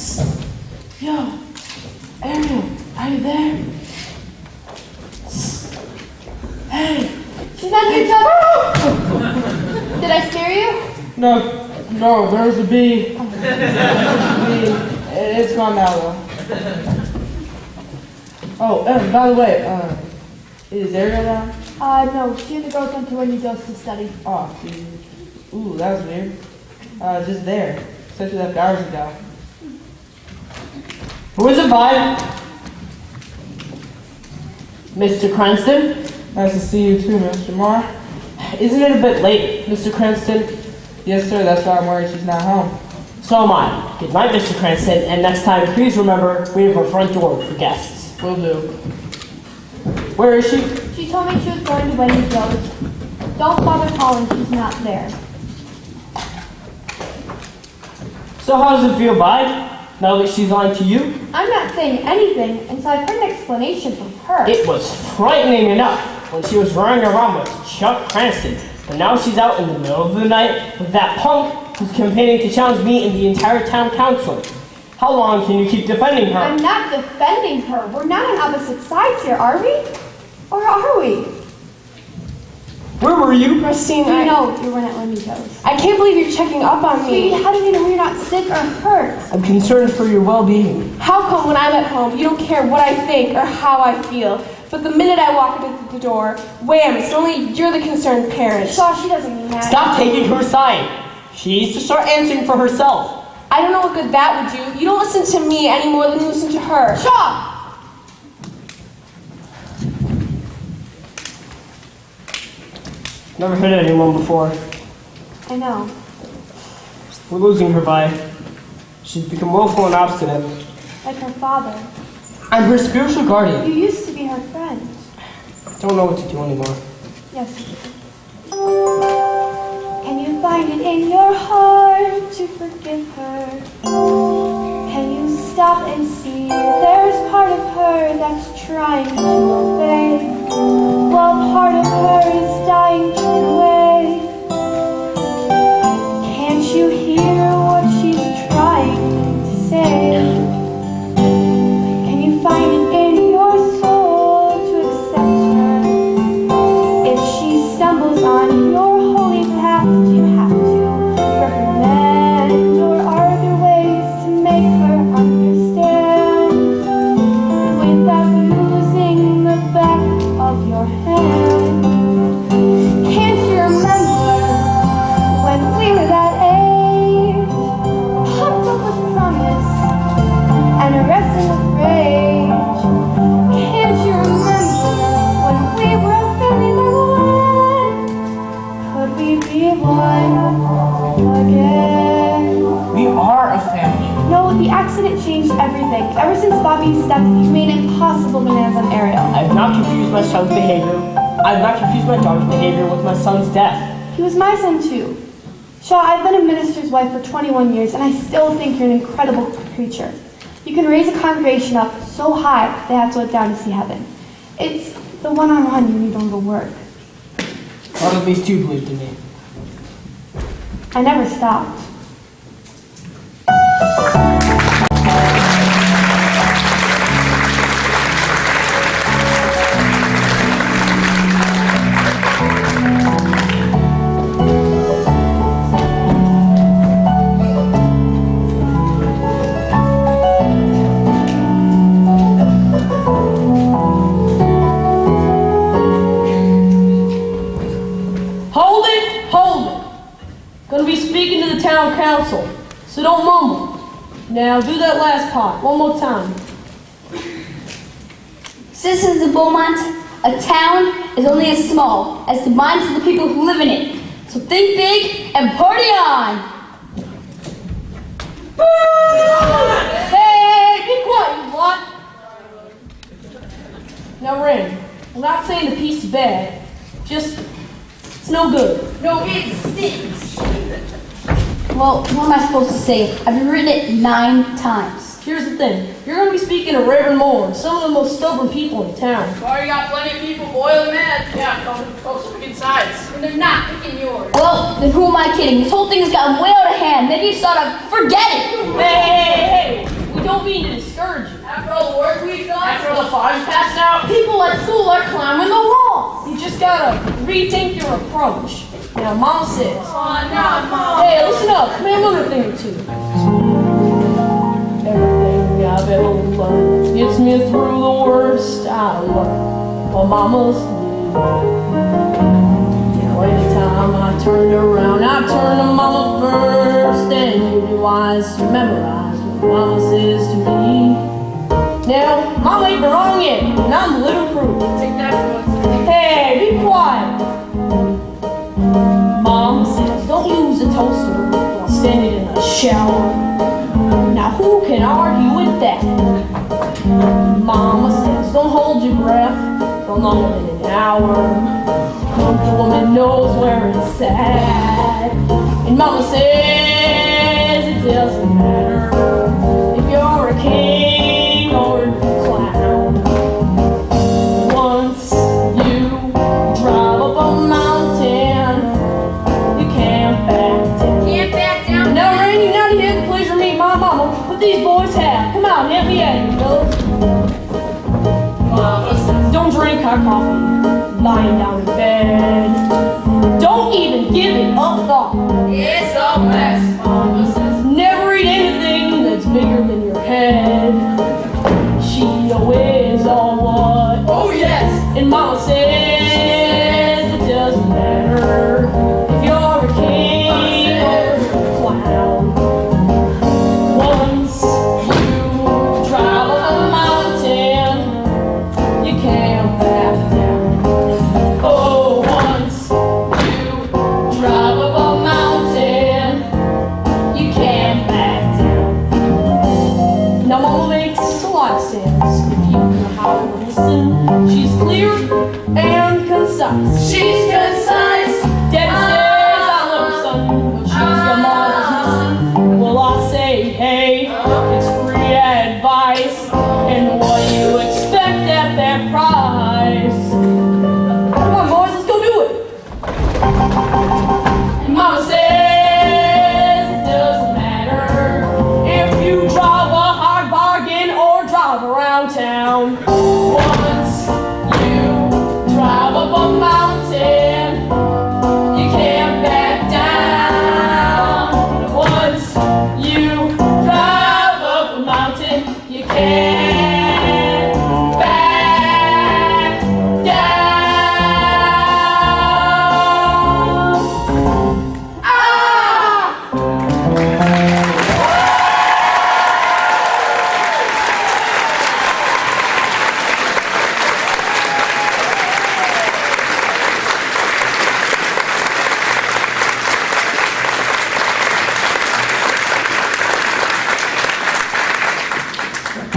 Yo, Ariel, are you there? Hey! She's not here, Joe. Did I scare you? No, there's a bee. It's gone now, though. Oh, by the way, is Ariel down? No, she and the girls went to Wendy Joe's to study. Oh, geez. Ooh, that was weird. Just there. Said she left hours ago. Who is it by? Mr. Cranston? Nice to see you too, Mr. Moore. Isn't it a bit late, Mr. Cranston? Yes, sir, that's why I'm worried she's not home. So am I. Good night, Mr. Cranston, and next time, please remember, we have our front door for guests. Will do. Where is she? She told me she was going to Wendy Joe's. Don't bother calling, she's not there. So how does it feel, Vi? Now that she's lying to you? I'm not saying anything until I've heard an explanation from her. It was frightening enough when she was running around with Chuck Cranston, but now she's out in the middle of the night with that punk who's campaigning to challenge me and the entire town council. How long can you keep defending her? I'm not defending her. We're not on opposite sides here, are we? Or are we? Where were you? Christine, You know you weren't at Wendy Joe's. I can't believe you're checking up on Sweetie, me. how do you know you're not sick or hurt? I'm concerned for your well-being. How come when I'm at home, you don't care what I think or how I feel? But the minute I walk into the door, wham, suddenly you're the concerned parent. Shaw, she doesn't mean that. Stop taking her side. She needs to start answering for herself. I don't know what good that would do. You don't listen to me any more than you listen to her. Shaw! Never hit anyone before. I know. We're losing her, Vi. She's become willful and obstinate. Like her father. I'm her spiritual guardian. You used to be her friend. Don't know what to do anymore. Yes, you do. Can you find it in your heart to forgive her? Can you stop and see there's part of her that's trying to obey, while part of her is dying to run away? Can't you hear what she's trying to say? Can you find it in your soul to accept her? If she stumbles on your holy path, do you have to reprimand, or are there ways to make her understand without losing the back of your hand? Can't you remember when we were that age, pumped up with promise and arrested with rage? Can't you remember when we were a family that one? Could we be one again? We are a family. No, the accident changed everything. Ever since Bobby's death, you've made impossible demands on Ariel. I have not confused my son's behavior. I have not confused my daughter's behavior with my son's death. He was my son too. Shaw, I've been a minister's wife for 21 years, and I still think you're an incredible preacher. You can raise a congregation up so high they have to look down to see heaven. It's the one-on-one you need on the work. One of these two believed in me. I never stopped. Gonna be speaking to the town council, so don't mumble. Now do that last part, one more time. Citizens of Beaumont, a town is only as small as the minds of the people who live in it. So think big and party on! Hey, be quiet, you lot! Now, Ren, I'm not saying the piece is bad, just, it's no good. No, it stinks. Well, what am I supposed to say? I've rewritten it 9 times. Here's the thing, you're gonna be speaking to Reverend Moore and some of the most stubborn people in town. Already got plenty of people boiling mad. Yeah, folks are picking sides. And they're not picking yours. Well, then who am I kidding? This whole thing has gotten way out of hand. Maybe you just ought to forget it. Hey! I'm in the wrong. You just gotta rethink your approach. Now, Mama says, hey, listen up. Come here, another thing or two. Everything I've ever learned gets me through the worst I learned. My mama's new. Now, anytime I turned around, I turned to Mama first, and you knew I was to memorize what Mama says to me. Now, Mama ain't the wrong end, and I'm the living proof. Take that for us. Hey, be quiet. Mama says, don't use a toaster while standing in the shower. Now, who can argue with that? Mama says, don't hold your breath for longer than an hour. The woman knows where it's at. And Mama says, it doesn't matter if you're a king or a clown. Once you drive up a mountain, you can't back down. Can't back down. Now, Randy, now you had the pleasure of meeting my mama. What these boys have. Come on, help me out, fellas. Mama says, don't drink hot coffee lying down in bed. Don't even give it a thought. It's a mess, Mama says. Never eat anything that's bigger than your head. She always all what? Oh, yes. And Mama says it doesn't matter if you're a king or a clown. Once you drive up a mountain, you can't back down. Oh, once you drive up a mountain, you can't back down. Now, Mama makes a lot of sense if you know how to listen. She's clear and concise. She's concise. Dad says I love her son, but she's got models missing. Well, I say, hey, it's free advice, and what do you expect at that price? Come on, boys, let's go do it. And Mama says it doesn't matter if you drive a hard bargain or drive around town. Once you drive up a mountain, you can't back down. Once you drive up a mountain, you can't back down. Ah!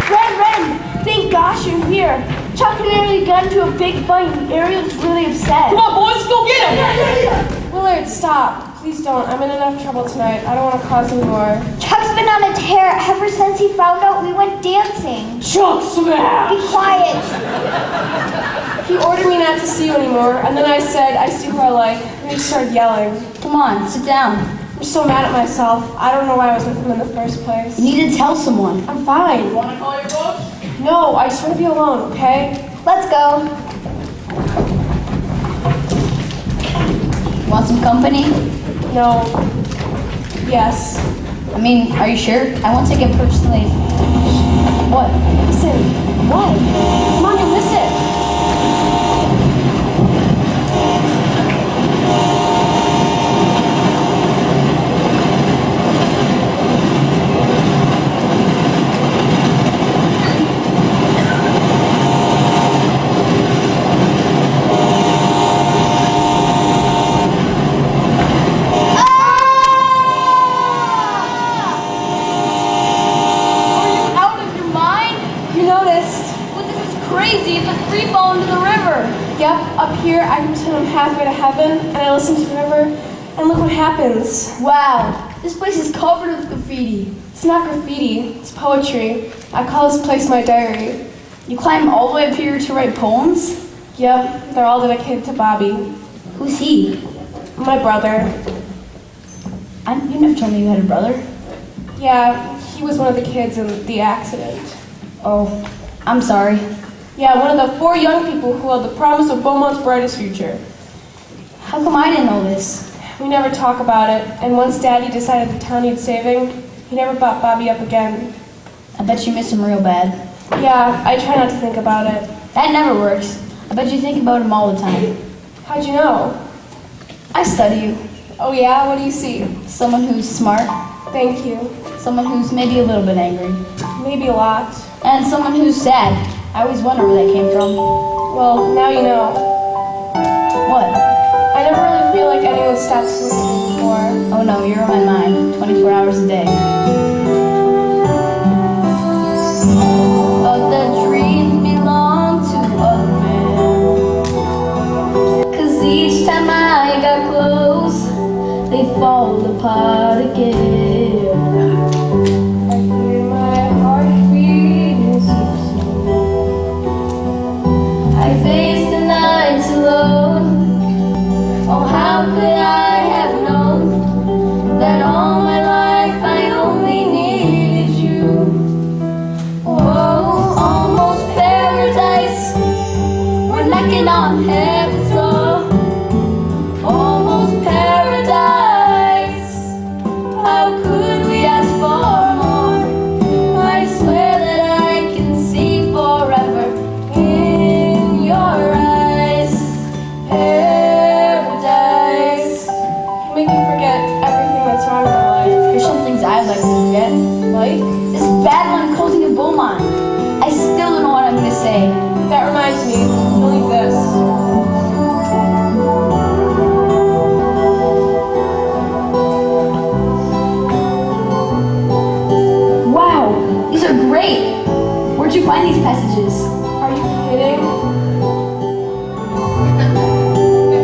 Ren, thank gosh you're here. Chuck nearly got into a big fight and Ariel's really upset. Come on, boys, let's go get him. Willard, stop. Please don't. I'm in enough trouble tonight. I don't want to cause any more. Chuck's been on a tear ever since he found out we went dancing. Chuck smash. Be quiet. He ordered me not to see you anymore, and then I said, I see who I like, and he started yelling. Come on, sit down. I'm so mad at myself. I don't know why I was with him in the first place. You need to tell someone. I'm fine. Want to call your folks? No, I just want to be alone, okay? Let's go. Want some company? No. Yes. I mean, are you sure? I won't take it personally. What? Listen. What? Come on, you listen. Yep, up here I can pretend I'm halfway to heaven, and I listen to the river, and look what happens. Wow, this place is covered with graffiti. It's not graffiti, it's poetry. I call this place my diary. You climb all the way up here to write poems? Yep, they're all dedicated to Bobby. Who's he? My brother. You never told me you had a brother. Yeah, he was one of the kids in the accident. Oh, I'm sorry. Yeah, one of the 4 young people who held the promise of Beaumont's brightest future. How come I didn't know this? We never talk about it, and once Daddy decided the town needed saving, he never brought Bobby up again. I bet you miss him real bad. Yeah, I try not to think about it. That never works. I bet you think about him all the time. How'd you know? I study you. Oh yeah, what do you see? Someone who's smart. Thank you. Someone who's maybe a little bit angry. Maybe a lot. And someone who's sad. I always wonder where that came from. Well, now you know. What? I never really feel like anyone stops to listen before. Oh no, you're on my mind. 24 hours a day. Of the dreams belong to other men. 'Cause each time I got close, they fall apart again. I hear my heart beating so slow. I face the nights alone. Oh, how could I have known that all my life I only needed you? Oh, almost paradise. We're knocking on heaven's door. Almost paradise. How could we ask for more? I swear that I can see forever in your eyes. Paradise. You make me forget everything that's wrong in my life. There's some things I'd like to forget. Like? This bad one closing in Beaumont. I still don't know what I'm gonna say. That reminds me, you'll need this. Wow, these are great. Where'd you find these passages? Are you kidding?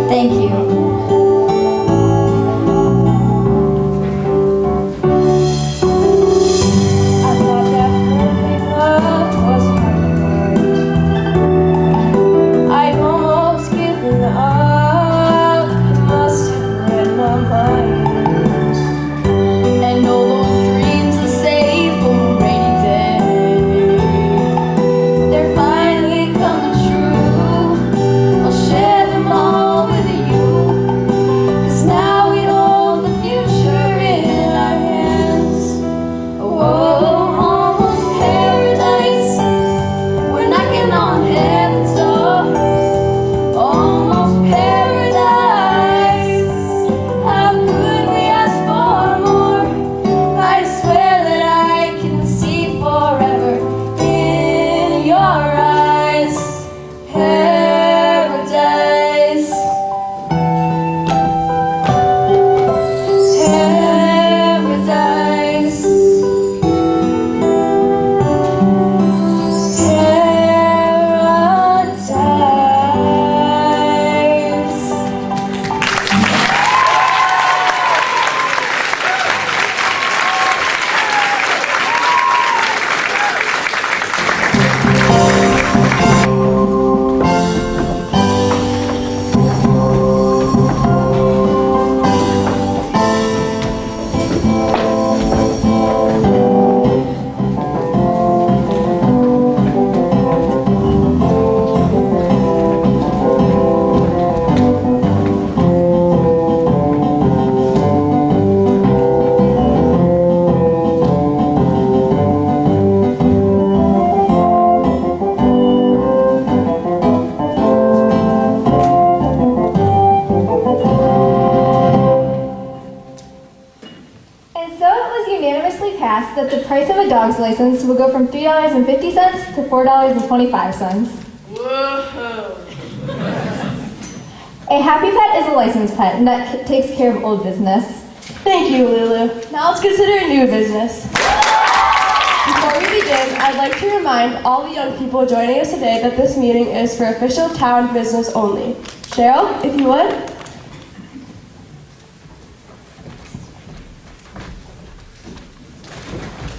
Thank you. I thought that perfect love was hard to find. I'd almost given up. You must have read my mind. And all those dreams I saved for a rainy day, they're finally coming true. I'll share them all with you, 'cause now we hold the future in our hands. Oh, almost paradise. We're knocking on heaven's door. Almost paradise. How could we ask for more? I swear that I can see forever in your eyes. Paradise. Paradise. Paradise. And so it was unanimously passed that the price of a dog's license will go from $3.50 to $4.25. Woohoo! A happy pet is a licensed pet, and that takes care of old business. Thank you, Lulu. Now let's consider new business. Before we begin, I'd like to remind all the young people joining us today that this meeting is for official town business only. Cheryl, if you would.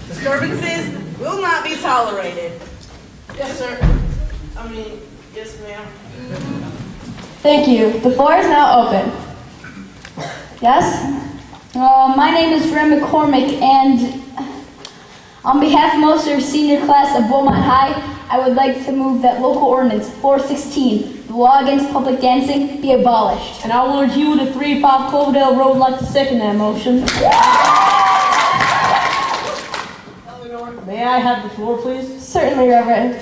Disturbances will not be tolerated. Yes, sir. Yes, ma'am. Thank you. The floor is now open. Yes? My name is Ren McCormick, and On behalf of most of our senior class of Beaumont High, I would like to move that local ordinance 416, the law against public dancing, be abolished. And I'll urge you to 35 Cloverdale Road like to second that motion. May I have the floor, please? Certainly, Reverend.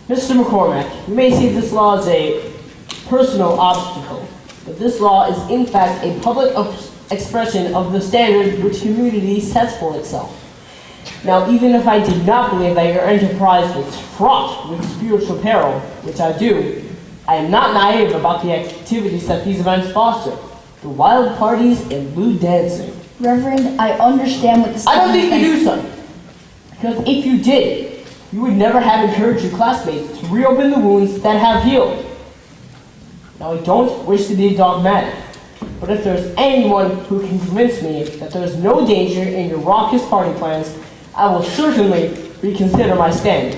Mr. McCormack, you may see this law as a personal obstacle, but this law is in fact a public expression of the standard which community sets for itself. Now, even if I did not believe that your enterprise was fraught with spiritual peril, which I do, I am not naive about the activities that these events foster. The wild parties and lewd dancing. Reverend, I understand what this I don't think you do, son. Because if you did, you would never have encouraged your classmates to reopen the wounds that have healed. Now, I don't wish to be dogmatic, but if there's anyone who can convince me that there's no danger in your raucous party plans, I will certainly reconsider my stand.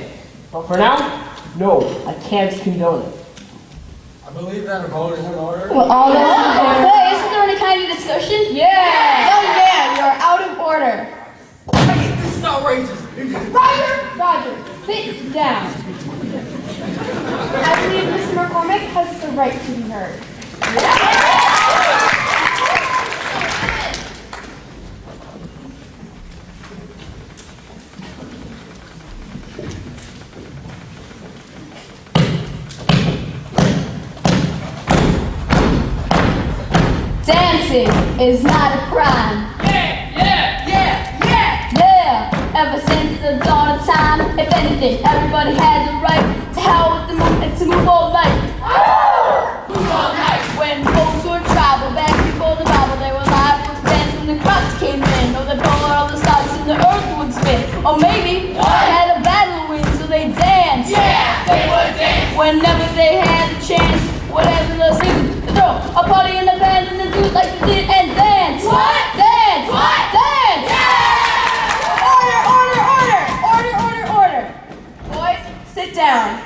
But for now, no, I can't condone it. I believe that a vote is in order. Well, all those in favor? Wait, isn't there any kind of discussion? Yeah! Young man, you're out of order. This is outrageous. Roger, sit down. I believe Mr. McCormick has the right to be heard. Dancing is not a crime. Yeah, ever since the dawn of time, if anything, everybody had the right to hell with the move and to move all night. Move all night. When folks were travel back before the Bible, they were liable to dance when the crops came in, or the color of the stars and the earth would spin, or maybe they had a battle win, so they danced. Yeah, they would dance. Whenever they had the chance, whatever the season, to throw a party in the band and the dude like they did and dance. What? Dance. What? Dance. Order. Boys, sit down.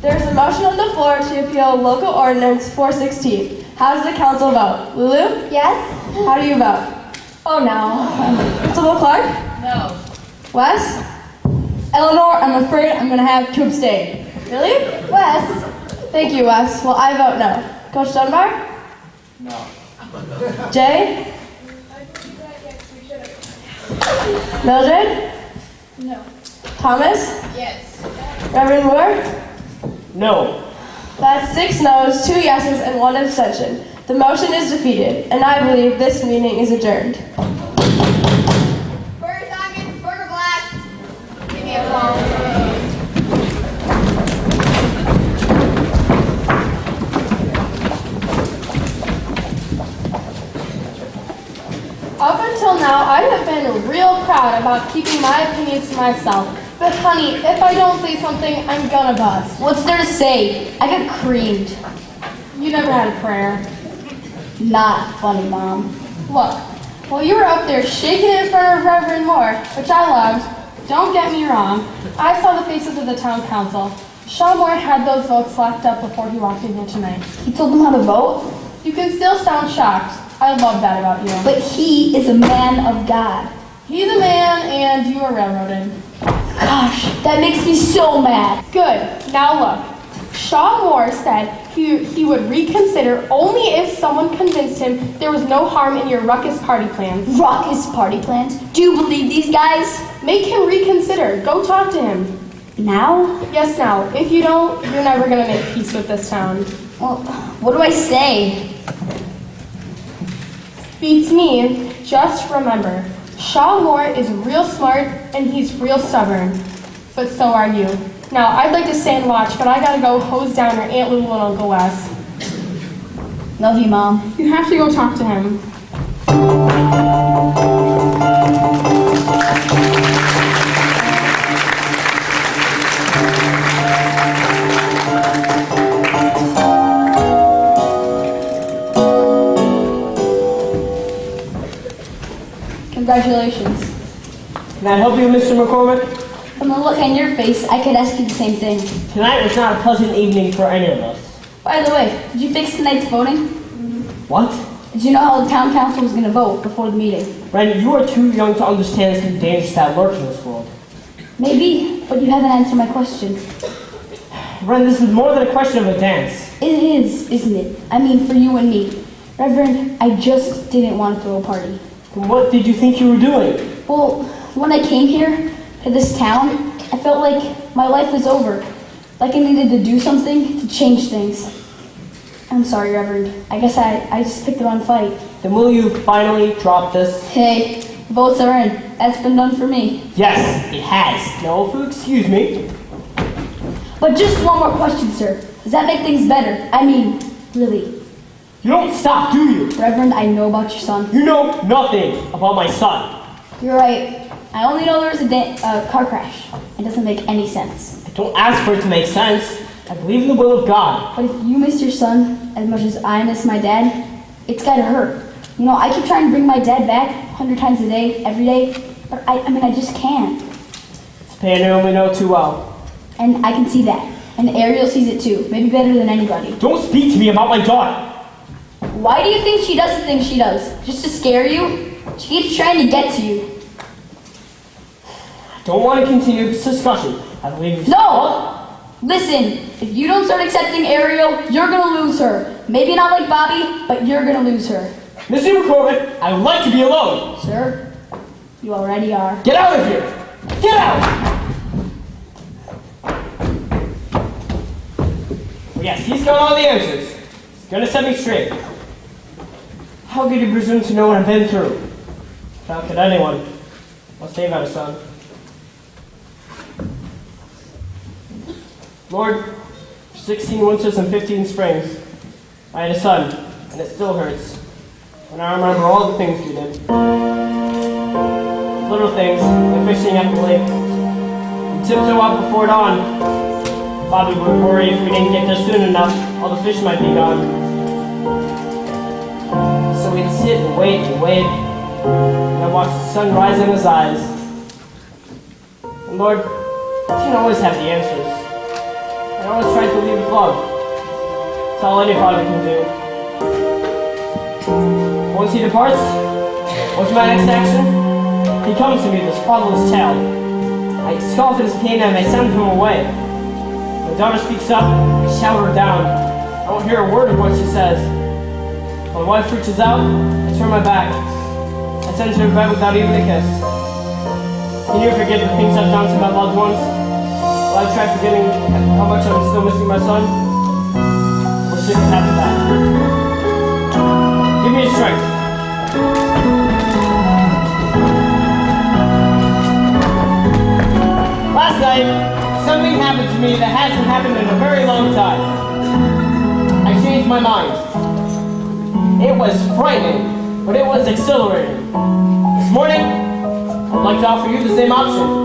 There's a motion on the floor to appeal local ordinance 416. How does the council vote? Lulu? Yes? How do you vote? Oh no. Principal Clark? No. Wes? Eleanor, I'm afraid I'm going to have to abstain. Really? Wes? Thank you, Wes. Well, I vote no. Coach Dunbar? No. Jay? Mildred? No. Thomas? Yes. Reverend Moore? No. That's 6 no's, 2 yeses, and 1 abstention. The motion is defeated, and I believe this meeting is adjourned. Burger Simon, Burger Blast. Give me a phone. Up until now, I have been real proud about keeping my opinions to myself. But honey, if I don't say something, I'm gonna bust. What's there to say? I got creamed. You never had a prayer. Not funny, Mom. Look, while you were up there shaking it in front of Reverend Moore, which I loved, don't get me wrong, I saw the faces of the town council. Sean Moore had those votes locked up before he walked in here tonight. He told them how to vote? You can still sound shocked. I love that about you. But he is a man of God. He's a man, and you are railroaded. Gosh, that makes me so mad. Good. Now look. Sean Moore said he would reconsider only if someone convinced him there was no harm in your ruckus party plans. Ruckus party plans? Do you believe these guys? Make him reconsider. Go talk to him. Now? Yes, now. If you don't, you're never going to make peace with this town. Well, what do I say? Beats me. Just remember, Sean Moore is real smart and he's real stubborn. But so are you. Now, I'd like to stay and watch, but I gotta go hose down your Aunt Lulu and Uncle Wes. Love you, Mom. You have to go talk to him. Congratulations. Can I help you, Mr. McCormick? From the look on your face, I could ask you the same thing. Tonight was not a pleasant evening for any of us. By the way, did you fix tonight's voting? What? Did you know how the town council was going to vote before the meeting? Ren, you are too young to understand some dangers that lurk in this world. Maybe, but you haven't answered my question. Ren, this is more than a question of a dance. It is, isn't it? I mean, for you and me. Reverend, I just didn't want to throw a party. What did you think you were doing? Well, when I came here to this town, I felt like my life was over. Like I needed to do something to change things. I'm sorry, Reverend. I guess I just picked the wrong fight. Then will you finally drop this? Hey, votes are in. That's been done for me. Yes, it has. Now, if you'll excuse me. But just one more question, sir. Does that make things better? I mean, really. You don't stop, do you? Reverend, I know about your son. You know nothing about my son. You're right. I only know there was a car crash. It doesn't make any sense. I don't ask for it to make sense. I believe in the will of God. But if you miss your son as much as I miss my dad, it's gotta hurt. You know, I keep trying to bring my dad back 100 times a day, every day, but I mean, I just can't. It's a pain I only know too well. And I can see that. And Ariel sees it too, maybe better than anybody. Don't speak to me about my daughter. Why do you think she does the things she does? Just to scare you? She keeps trying to get to you. I don't want to continue this discussion. I believe No! Listen, if you don't start accepting Ariel, you're gonna lose her. Maybe not like Bobby, but you're gonna lose her. Mr. McCormick, I would like to be alone. Sir, you already are. Get out of here! Get out! Well, yes, he's got all the answers. He's gonna set me straight. How could you presume to know what I've been through? How could anyone? Once they've had a son. Lord, for 16 winters and 15 springs, I had a son, and it still hurts when I remember all the things we did. Little things, like fishing at the lake. We'd tiptoe out before dawn. Bobby would worry if we didn't get there soon enough, all the fish might be gone. So we'd sit and wait, and I'd watch the sun rise in his eyes. And Lord, you didn't always have the answers. I always tried to lead with love. It's all any father can do. Once he departs, what's my next action? He comes to me, this fatherless child. I scoff at his pain and I send him away. My daughter speaks up, I shout her down. I don't hear a word of what she says. My wife reaches out, I turn my back. I send her to bed without even a kiss. Can you forget the things I've done to my loved ones? Will I try forgetting how much I'm still missing my son? Or should it happen back? Give me strength. Last night, something happened to me that hasn't happened in a very long time. I changed my mind. It was frightening, but it was exhilarating. This morning, I'd like to offer you the same option.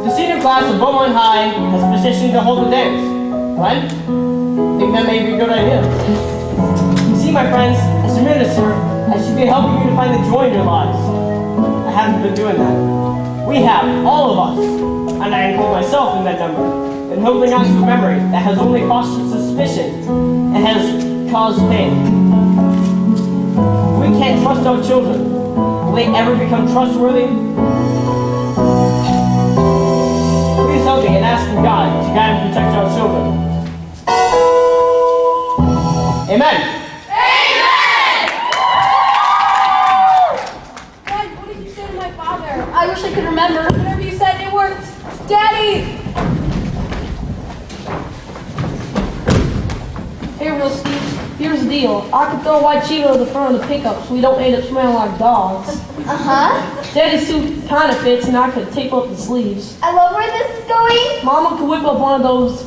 The senior class of Beaumont High has petitioned to hold the dance. Right? I think that may be a good idea. You see, my friends, as a minister, I should be helping you to find the joy in your lives. I haven't been doing that. We have, all of us, and I include myself in that number, been holding on to a memory that has only fostered suspicion and has caused pain. We can't trust our children. Will they ever become trustworthy? Please help me in asking God to guide and protect our children. Amen. Dad, what did you say to my father? I wish I could remember. Whatever you said, it worked. Daddy! Hey, real Steve, here's the deal. I could throw white Cheeto to the front of the pickup so we don't end up smelling like dogs. Daddy's suit kind of fits and I could tape up the sleeves. I love where this is going. Mama could whip up one of those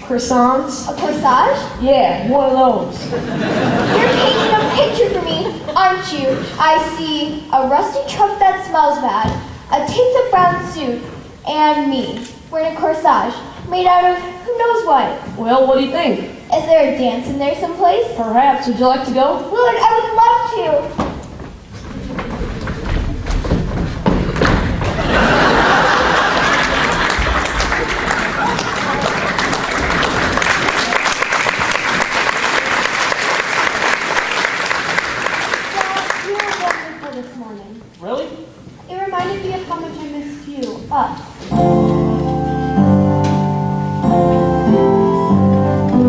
croissants. A corsage? Yeah, one of those. You're painting a picture for me, aren't you? I see a rusty truck that smells bad, a taped-up brown suit, and me, wearing a corsage, made out of who knows what. Well, what do you think? Is there a dance in there someplace? Perhaps. Would you like to go? Willard, I would love to. It reminded me of how much I missed you. Up.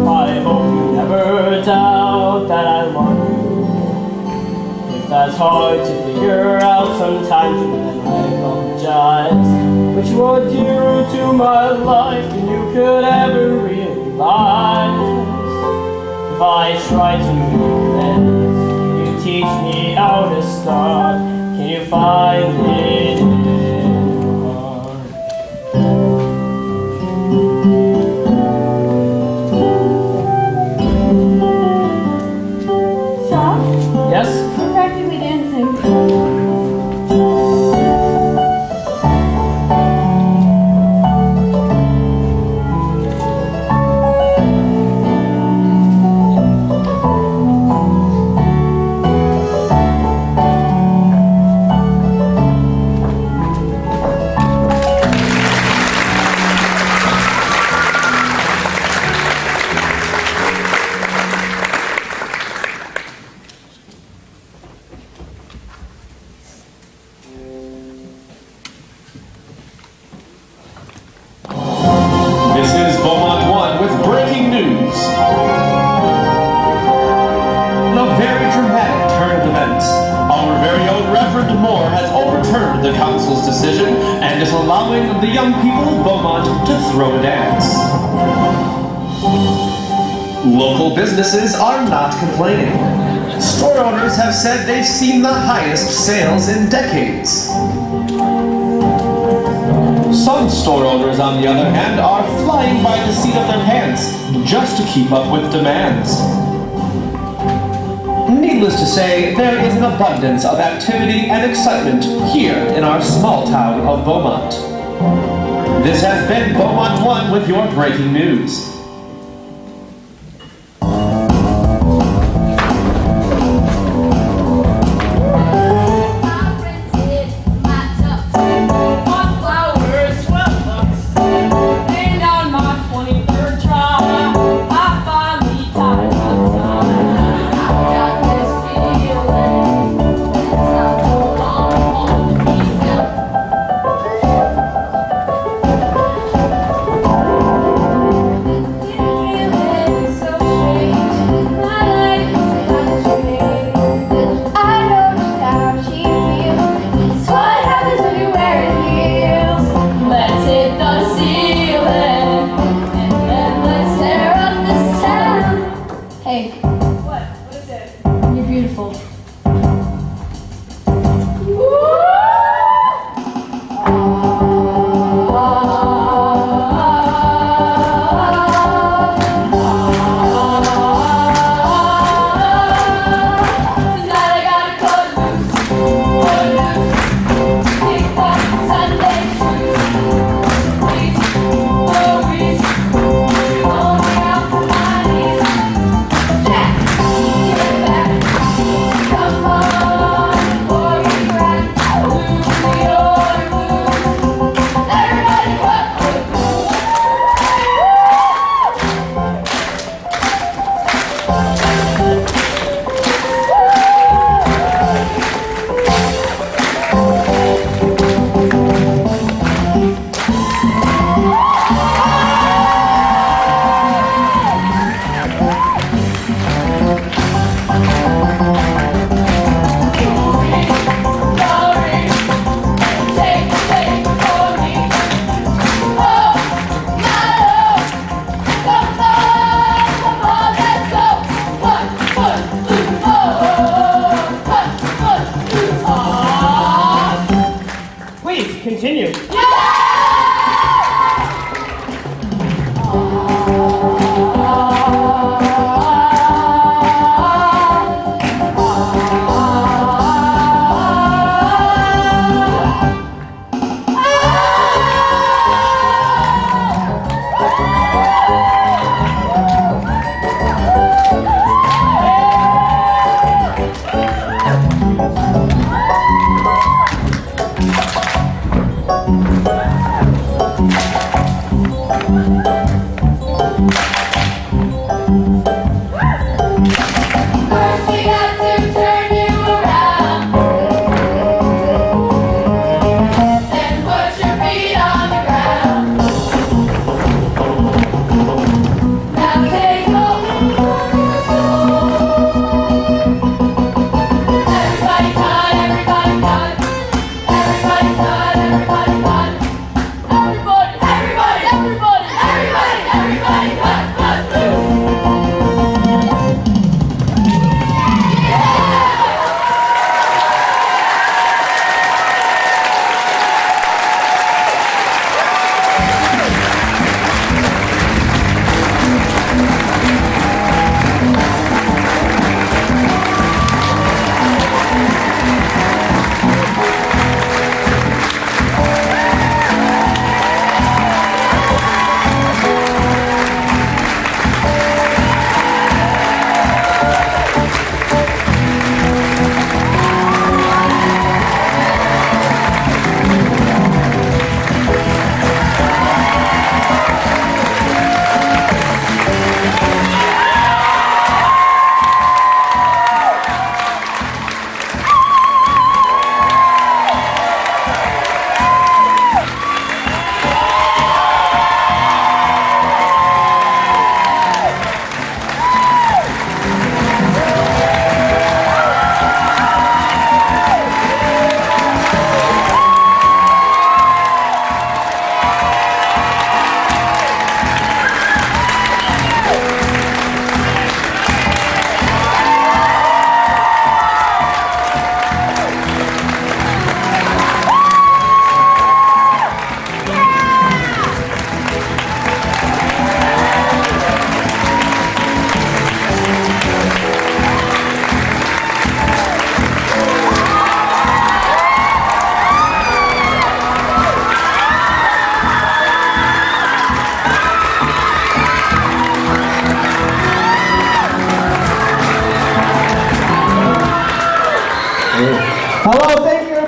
I hope you never doubt that I love you. If that's hard to figure out sometimes, then I apologize. But you are dearer to my life than you could ever realize. If I try to make sense, can you teach me how to start? Can you find it in your heart? Stop. Yes? We're practically dancing. This is Beaumont 1 with breaking news. A very dramatic turn of events. Our very own Reverend Moore has overturned the council's decision and is allowing the young people of Beaumont to throw a dance. Local businesses are not complaining. Store owners have said they've seen the highest sales in decades. Some store owners, on the other hand, are flying by the seat of their pants just to keep up with demands. Needless to say, there is an abundance of activity and excitement here in our small town of Beaumont. This has been Beaumont 1 with your breaking news. Continue.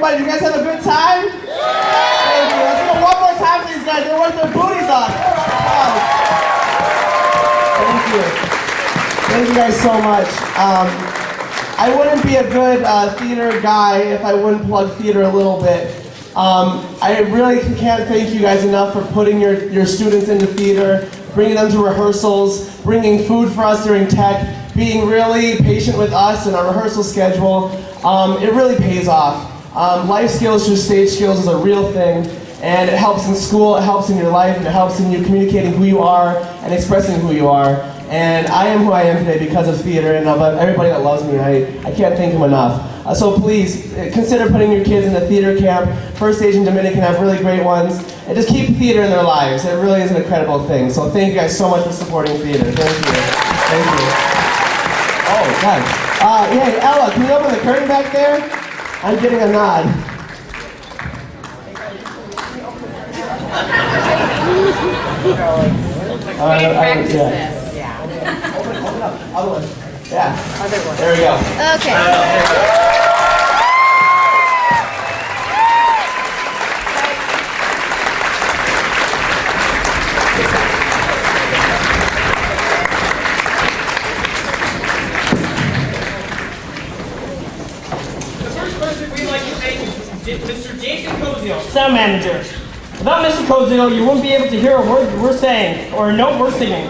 everybody. You guys have a good time? Thank you. Let's go one more time for these guys. They're working their booties off. Wow. Thank you. Thank you guys so much. I wouldn't be a good theater guy if I wouldn't plug theater a little bit. I really can't thank you guys enough for putting your students into theater, bringing them to rehearsals, bringing food for us during tech, being really patient with us and our rehearsal schedule. It really pays off. Life skills through stage skills is a real thing, and it helps in school, it helps in your life, and it helps in you communicating who you are and expressing who you are. And I am who I am today because of theater, and of everybody that loves me. I can't thank them enough. So please, consider putting your kids in the theater camp. First Stage and Dominican have really great ones. And just keep theater in their lives. It really is an incredible thing. So thank you guys so much for supporting theater. Thank you. Thank you. Oh, God. Hey, Ella, can you open the curtain back there? I'm getting a nod. We practice yeah. this. Open up. Other one. Yeah. There we go. Okay. Mr. Jason Cozio, sound manager. Without Mr. Cozio, you wouldn't be able to hear a word we're saying or a note we're singing.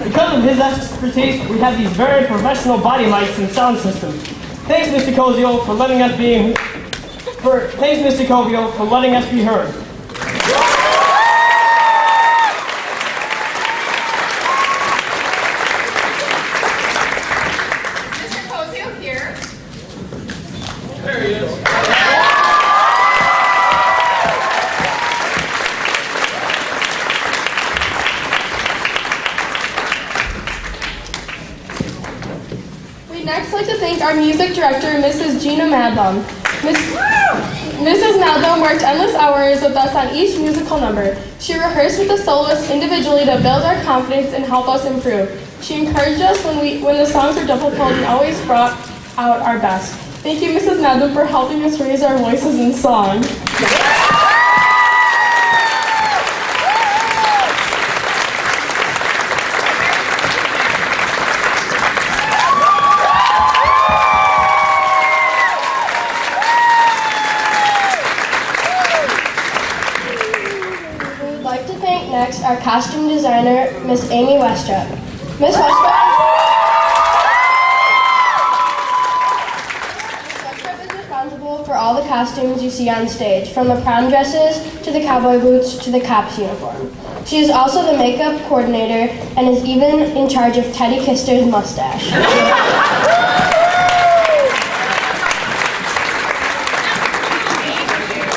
Because of his expertise, we have these very professional body mics and sound system. Thanks, Mr. Cozio, for letting us be. Thanks, Mr. Cozio, for letting us be heard. Is Mr. Cozio here? There he is. We'd next like to thank our music director, Mrs. Gina Madlum. Mrs. Madlum worked endless hours with us on each musical number. She rehearsed with the soloists individually to build our confidence and help us improve. She encouraged us when the songs were difficult and always brought out our best. Thank you, Mrs. Madlum, for helping us raise our voices in song. Next, our costume designer, Miss Amy Westrup. Miss Westrup is responsible for all the costumes you see on stage, from the prom dresses to the cowboy boots to the cop's uniform. She is also the makeup coordinator and is even in charge of Teddy Kister's mustache.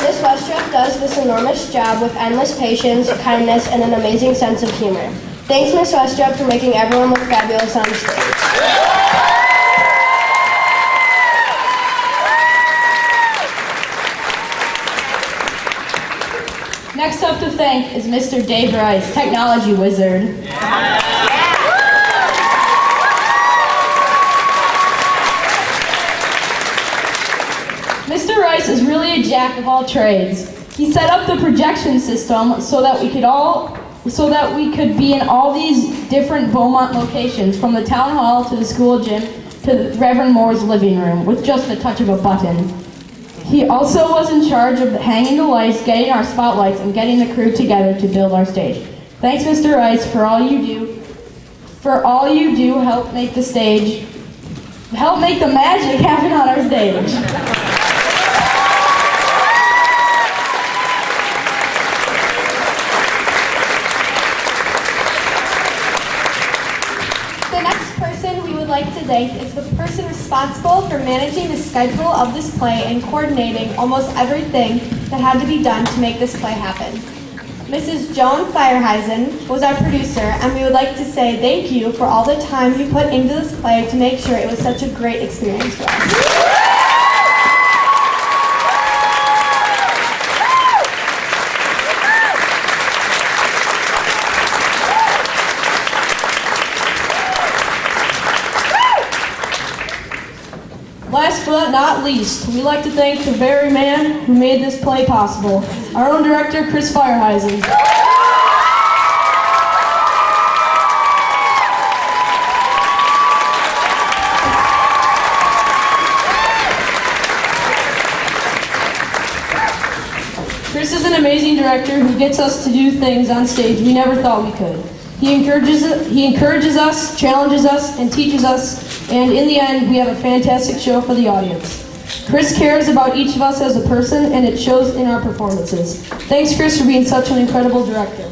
Miss Westrup does this enormous job with endless patience, kindness, and an amazing sense of humor. Thanks, Miss Westrup, for making everyone look fabulous on stage. Next up to thank is Mr. Dave Rice, technology wizard. Mr. Rice is really a jack of all trades. He set up the projection system so that we could be in all these different Beaumont locations, from the town hall to the school gym to Reverend Moore's living room, with just the touch of a button. He also was in charge of hanging the lights, getting our spotlights, and getting the crew together to build our stage. Thanks, Mr. Rice, for all you do. Help make the magic happen on our stage. To thank is the person responsible for managing the schedule of this play and coordinating almost everything that had to be done to make this play happen. Mrs. Joan Feierheisen was our producer, and we would like to say thank you for all the time you put into this play to make sure it was such a great experience for us. Last but not least, we'd like to thank the very man who made this play possible, our own director, Chris Feierheisen. Chris is an amazing director who gets us to do things on stage we never thought we could. He encourages us, challenges us, and teaches us, and in the end, we have a fantastic show for the audience. Chris cares about each of us as a person, and it shows in our performances. Thanks, Chris, for being such an incredible director.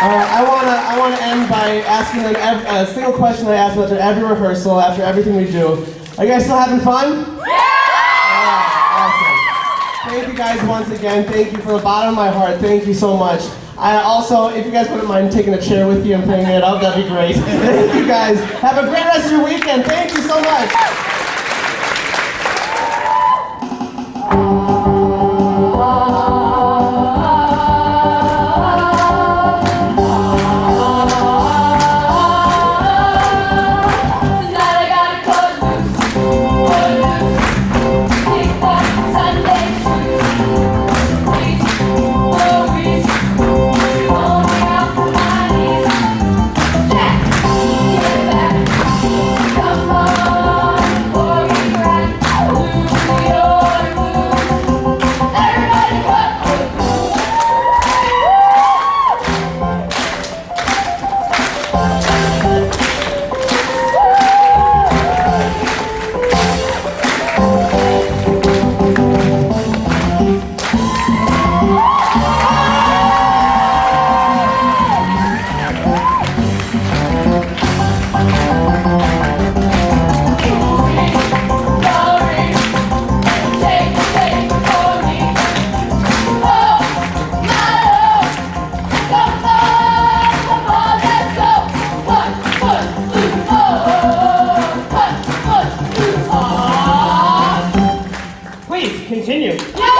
I want to end by asking them a single question that I ask them after every rehearsal, after everything we do. Are you guys still having fun? Awesome. Thank you guys once again. Thank you from the bottom of my heart. Thank you so much. I also, if you guys wouldn't mind taking a chair with you and playing it up, that'd be great. Thank you guys. Have a great rest of your weekend. Thank you so much. Please, continue. Yeah!